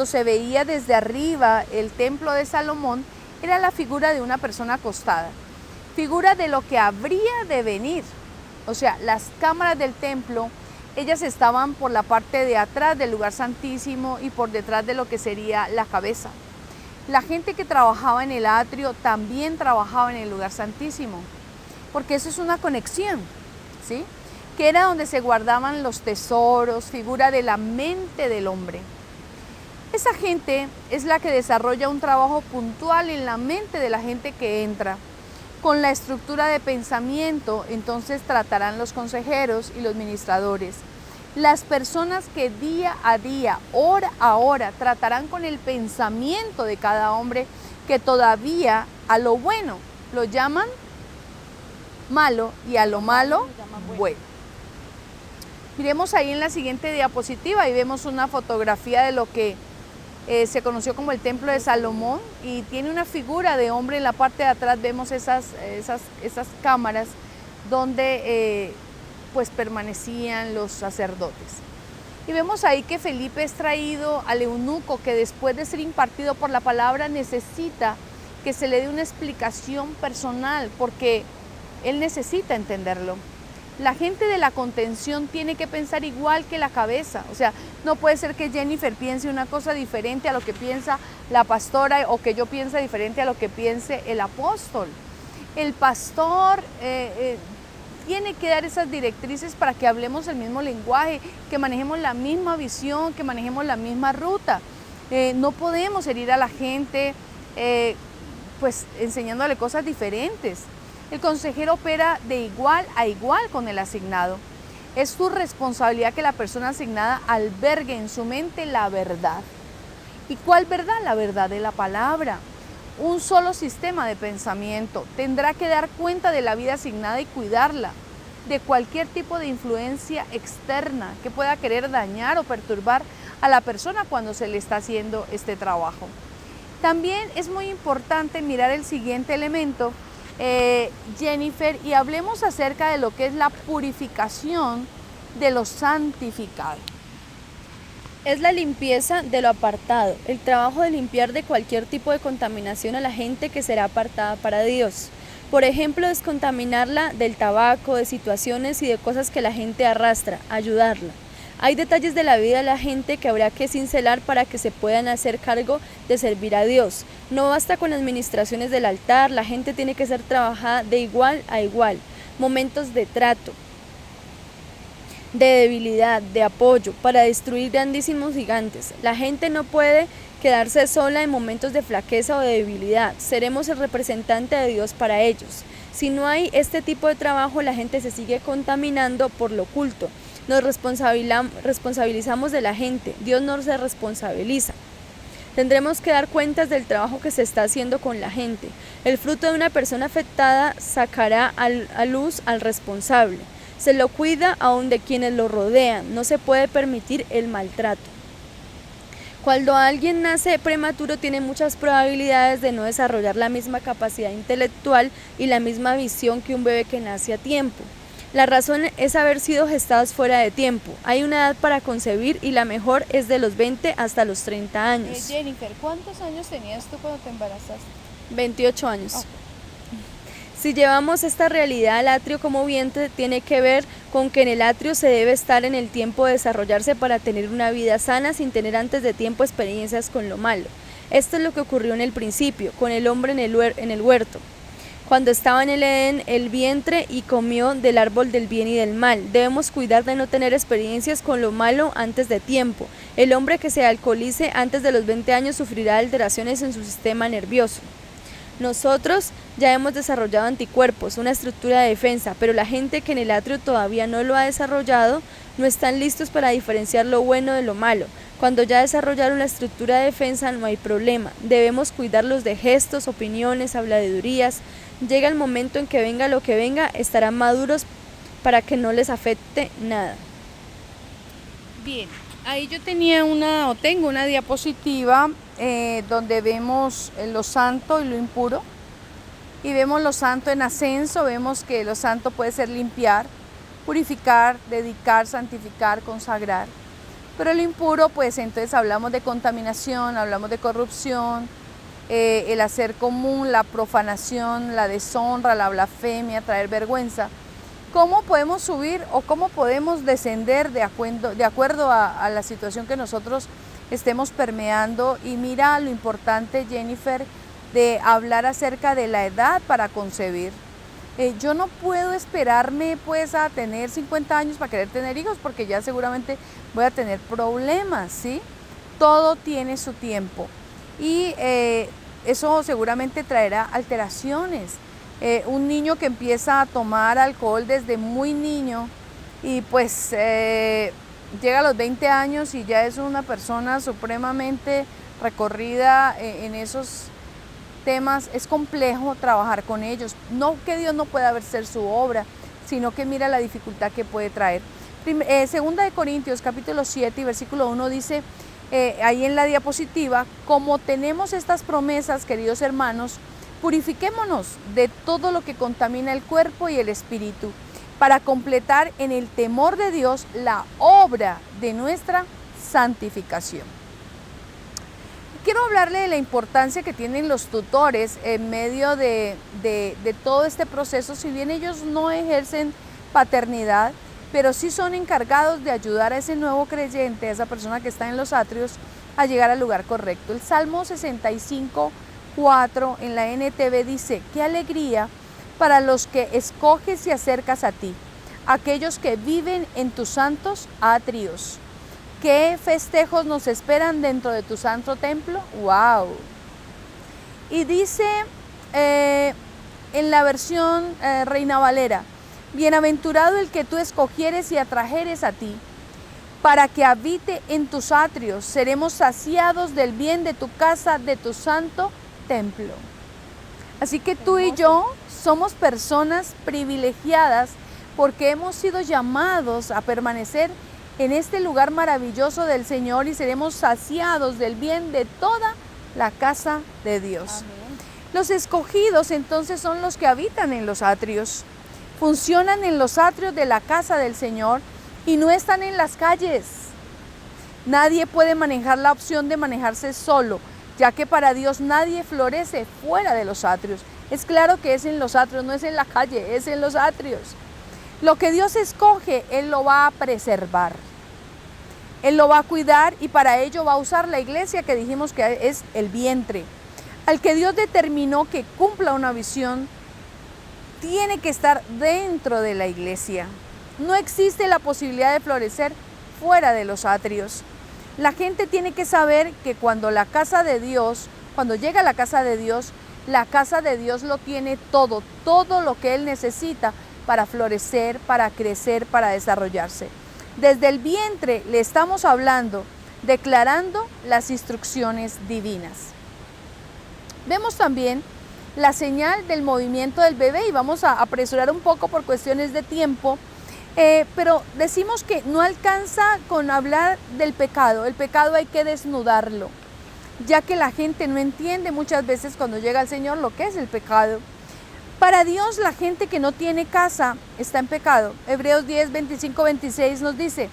se veía desde arriba el templo de Salomón, era la figura de una persona acostada, figura de lo que habría de venir. O sea, las cámaras del templo, ellas estaban por la parte de atrás del lugar santísimo y por detrás de lo que sería la cabeza. La gente que trabajaba en el atrio también trabajaba en el lugar santísimo, porque eso es una conexión, ¿sí? Que era donde se guardaban los tesoros, figura de la mente del hombre. Esa gente es la que desarrolla un trabajo puntual en la mente de la gente que entra. Con la estructura de pensamiento, entonces tratarán los consejeros y los ministradores. Las personas que día a día, hora a hora, tratarán con el pensamiento de cada hombre, que todavía a lo bueno lo llaman malo y a lo malo bueno. Miremos ahí en la siguiente diapositiva y vemos una fotografía de lo que se conoció como el templo de Salomón, y tiene una figura de hombre en la parte de atrás. Vemos esas cámaras donde pues permanecían los sacerdotes. Y vemos ahí que Felipe es traído al eunuco, que después de ser impartido por la palabra necesita que se le dé una explicación personal, porque él necesita entenderlo. La gente de la contención tiene que pensar igual que la cabeza. O sea, no puede ser que Jennifer piense una cosa diferente a lo que piensa la pastora, o que yo piense diferente a lo que piense el apóstol. El pastor tiene que dar esas directrices para que hablemos el mismo lenguaje, que manejemos la misma visión, que manejemos la misma ruta. No podemos herir a la gente pues enseñándole cosas diferentes. El consejero opera de igual a igual con el asignado. Es su responsabilidad que la persona asignada albergue en su mente la verdad. ¿Y cuál verdad? La verdad de la palabra. Un solo sistema de pensamiento. Tendrá que dar cuenta de la vida asignada y cuidarla de cualquier tipo de influencia externa que pueda querer dañar o perturbar a la persona cuando se le está haciendo este trabajo. También es muy importante mirar el siguiente elemento, Jennifer, y hablemos acerca de lo que es la purificación de lo santificado. Es la limpieza de lo apartado, el trabajo de limpiar de cualquier tipo de contaminación a la gente que será apartada para Dios. Por ejemplo, descontaminarla del tabaco, de situaciones y de cosas que la gente arrastra, ayudarla. Hay detalles de la vida de la gente que habrá que cincelar para que se puedan hacer cargo de servir a Dios. No basta con administraciones del altar, la gente tiene que ser trabajada de igual a igual. Momentos de trato, de debilidad, de apoyo, para destruir grandísimos gigantes. La gente no puede quedarse sola en momentos de flaqueza o de debilidad. Seremos el representante de Dios para ellos. Si no hay este tipo de trabajo, la gente se sigue contaminando por lo oculto. Nos responsabilizamos de la gente, Dios no se responsabiliza. Tendremos que dar cuentas del trabajo que se está haciendo con la gente. El fruto de una persona afectada sacará a luz al responsable. Se lo cuida aún de quienes lo rodean. No se puede permitir el maltrato. Cuando alguien nace prematuro, tiene muchas probabilidades de no desarrollar la misma capacidad intelectual y la misma visión que un bebé que nace a tiempo. La razón es haber sido gestados fuera de tiempo. Hay una edad para concebir y la mejor es de los 20 hasta los 30 años. Jennifer, ¿cuántos años tenías tú cuando te embarazaste? 28 años. Okay. Si llevamos esta realidad al atrio como vientre, tiene que ver con que en el atrio se debe estar en el tiempo de desarrollarse para tener una vida sana sin tener antes de tiempo experiencias con lo malo. Esto es lo que ocurrió en el principio, con el hombre en el huerto, cuando estaba en el Edén, el vientre, y comió del árbol del bien y del mal. Debemos cuidar de no tener experiencias con lo malo antes de tiempo. El hombre que se alcoholice antes de los 20 años sufrirá alteraciones en su sistema nervioso. Nosotros ya hemos desarrollado anticuerpos, una estructura de defensa, pero la gente que en el atrio todavía no lo ha desarrollado no están listos para diferenciar lo bueno de lo malo. Cuando ya desarrollaron la estructura de defensa no hay problema. Debemos cuidarlos de gestos, opiniones, habladurías. Llega el momento en que venga lo que venga, estarán maduros para que no les afecte nada. Bien, ahí yo tengo una diapositiva donde vemos lo santo y lo impuro. Y vemos lo santo en ascenso, vemos que lo santo puede ser limpiar, purificar, dedicar, santificar, consagrar. Pero lo impuro, pues entonces hablamos de contaminación, hablamos de corrupción, el hacer común, la profanación, la deshonra, la blasfemia, traer vergüenza. ¿Cómo podemos subir o cómo podemos descender de acuerdo a la situación que nosotros estemos permeando? Y mira lo importante, Jennifer, de hablar acerca de la edad para concebir. Yo no puedo esperarme pues a tener 50 años para querer tener hijos, porque ya seguramente voy a tener problemas, ¿sí? Todo tiene su tiempo y eso seguramente traerá alteraciones. Un niño que empieza a tomar alcohol desde muy niño y pues llega a los 20 años y ya es una persona supremamente recorrida en esos temas, es complejo trabajar con ellos. No que Dios no pueda hacer su obra, sino que mira la dificultad que puede traer. Segunda de Corintios, capítulo 7 y versículo 1 dice, ahí en la diapositiva, como tenemos estas promesas, queridos hermanos, purifiquémonos de todo lo que contamina el cuerpo y el espíritu, para completar en el temor de Dios la obra de nuestra santificación. Quiero hablarle de la importancia que tienen los tutores en medio de todo este proceso, si bien ellos no ejercen paternidad, pero sí son encargados de ayudar a ese nuevo creyente, a esa persona que está en los atrios, a llegar al lugar correcto. El Salmo 65:4 en la NTV dice, qué alegría para los que escoges y acercas a ti, aquellos que viven en tus santos atrios. ¿Qué festejos nos esperan dentro de tu santo templo? ¡Wow! Y dice en la versión Reina Valera, bienaventurado el que tú escogieres y atrajeres a ti, para que habite en tus atrios, seremos saciados del bien de tu casa, de tu santo templo. Así que tú y yo somos personas privilegiadas porque hemos sido llamados a permanecer en este lugar maravilloso del Señor y seremos saciados del bien de toda la casa de Dios. Amén. Los escogidos entonces son los que habitan en los atrios, funcionan en los atrios de la casa del Señor y no están en las calles. Nadie puede manejar la opción de manejarse solo, ya que para Dios nadie florece fuera de los atrios. Es claro que es en los atrios, no es en la calle, es en los atrios. Lo que Dios escoge, Él lo va a preservar. Él lo va a cuidar y para ello va a usar la iglesia que dijimos que es el vientre. Al que Dios determinó que cumpla una visión, tiene que estar dentro de la iglesia. No existe la posibilidad de florecer fuera de los atrios. La gente tiene que saber que cuando llega a la casa de Dios lo tiene todo lo que Él necesita para florecer, para crecer, para desarrollarse. Desde el vientre le estamos hablando, declarando las instrucciones divinas. Vemos también la señal del movimiento del bebé y vamos a apresurar un poco por cuestiones de tiempo, pero decimos que no alcanza con hablar del pecado. El pecado hay que desnudarlo, ya que la gente no entiende muchas veces cuando llega al Señor lo que es el pecado. Para Dios, la gente que no tiene casa está en pecado. Hebreos 10, 25, 26 nos dice,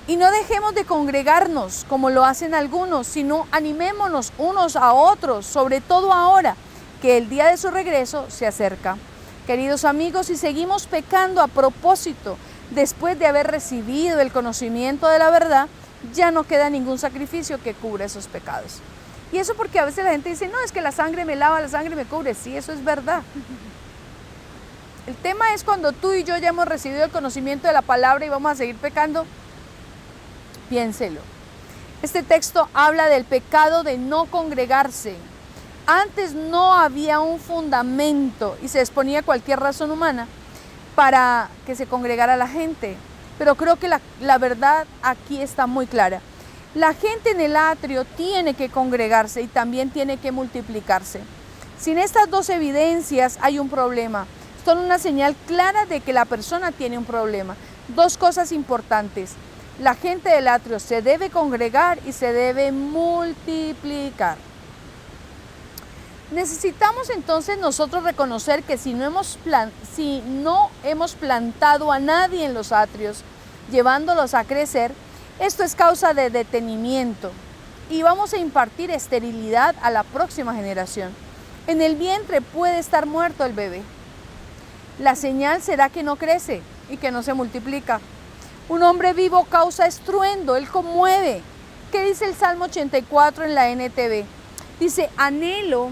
y no dejemos de congregarnos como lo hacen algunos, sino animémonos unos a otros, sobre todo ahora, que el día de su regreso se acerca. Queridos amigos, si seguimos pecando a propósito, después de haber recibido el conocimiento de la verdad, ya no queda ningún sacrificio que cubra esos pecados. Y eso porque a veces la gente dice, no, es que la sangre me lava, la sangre me cubre. Sí, eso es verdad. El tema es cuando tú y yo ya hemos recibido el conocimiento de la palabra y vamos a seguir pecando. Piénselo. Este texto habla del pecado de no congregarse. Antes no había un fundamento y se exponía cualquier razón humana para que se congregara la gente. Pero creo que la verdad aquí está muy clara. La gente en el atrio tiene que congregarse y también tiene que multiplicarse. Sin estas dos evidencias hay un problema. Son una señal clara de que la persona tiene un problema. Dos cosas importantes. La gente del atrio se debe congregar y se debe multiplicar. Necesitamos entonces nosotros reconocer que si no hemos plantado a nadie en los atrios, llevándolos a crecer, esto es causa de detenimiento y vamos a impartir esterilidad a la próxima generación. En el vientre puede estar muerto el bebé. La señal será que no crece y que no se multiplica. Un hombre vivo causa estruendo, él conmueve. ¿Qué dice el Salmo 84 en la NTV? Dice, anhelo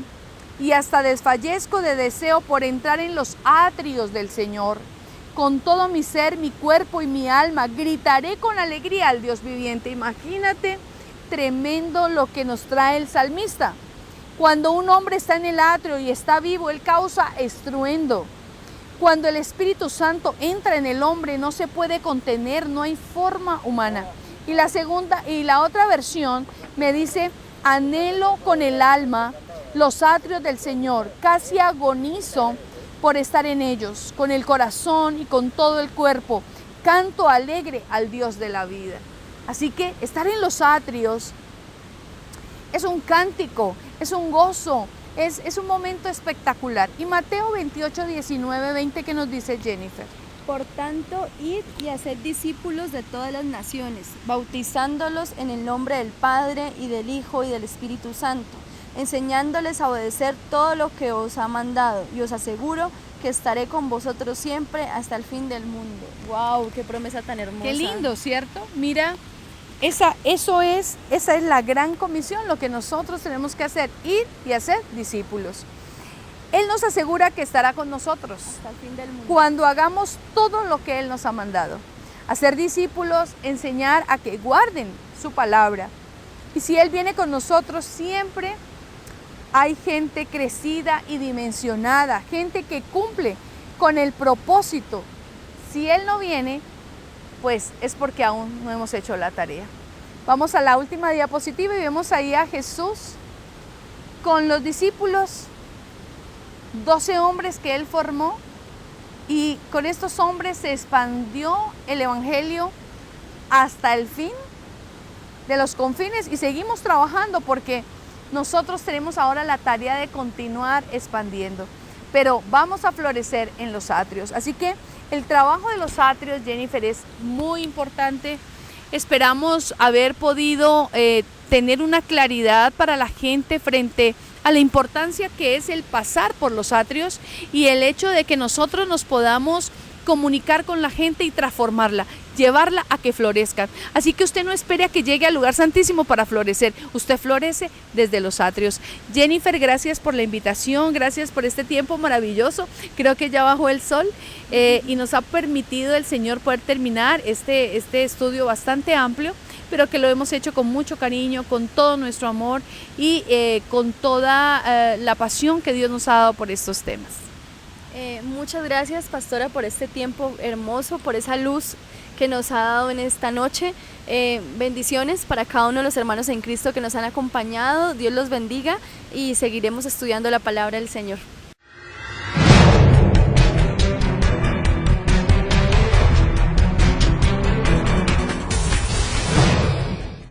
y hasta desfallezco de deseo por entrar en los atrios del Señor. Con todo mi ser, mi cuerpo y mi alma, gritaré con alegría al Dios viviente. Imagínate, tremendo lo que nos trae el salmista. Cuando un hombre está en el atrio y está vivo, él causa estruendo. Cuando el Espíritu Santo entra en el hombre, no se puede contener, no hay forma humana. Y la otra versión me dice, anhelo con el alma los atrios del Señor, casi agonizo por estar en ellos, con el corazón y con todo el cuerpo. Canto alegre al Dios de la vida. Así que estar en los atrios es un cántico, es un gozo, es un momento espectacular. Y Mateo 28, 19, 20, ¿qué nos dice Jennifer? Por tanto, id y haced discípulos de todas las naciones, bautizándolos en el nombre del Padre y del Hijo y del Espíritu Santo, enseñándoles a obedecer todo lo que os ha mandado, y os aseguro que estaré con vosotros siempre hasta el fin del mundo. ¡Wow! ¡Qué promesa tan hermosa! Qué lindo, ¿cierto? Mira, esa es la gran comisión, lo que nosotros tenemos que hacer, ir y hacer discípulos. Él nos asegura que estará con nosotros Hasta el fin del mundo. cuando hagamos todo lo que Él nos ha mandado. Hacer discípulos, enseñar a que guarden su palabra. Y si Él viene con nosotros, siempre hay gente crecida y dimensionada, gente que cumple con el propósito. Si Él no viene, pues es porque aún no hemos hecho la tarea. Vamos a la última diapositiva y vemos ahí a Jesús con los discípulos, 12 hombres que Él formó, y con estos hombres se expandió el Evangelio hasta el fin de los confines y seguimos trabajando porque nosotros tenemos ahora la tarea de continuar expandiendo, pero vamos a florecer en los atrios. Así que el trabajo de los atrios, Jennifer, es muy importante. Esperamos haber podido tener una claridad para la gente frente a la importancia que es el pasar por los atrios y el hecho de que nosotros nos podamos comunicar con la gente y transformarla, llevarla a que florezcan. Así que usted no espere a que llegue al lugar santísimo para florecer, usted florece desde los atrios. Jennifer, gracias por la invitación, gracias por este tiempo maravilloso. Creo que ya bajó el sol y nos ha permitido el Señor poder terminar este estudio bastante amplio, pero que lo hemos hecho con mucho cariño, con todo nuestro amor y con toda la pasión que Dios nos ha dado por estos temas. Muchas gracias, pastora, por este tiempo hermoso, por esa luz que nos ha dado en esta noche. Bendiciones para cada uno de los hermanos en Cristo que nos han acompañado. Dios los bendiga y seguiremos estudiando la palabra del Señor.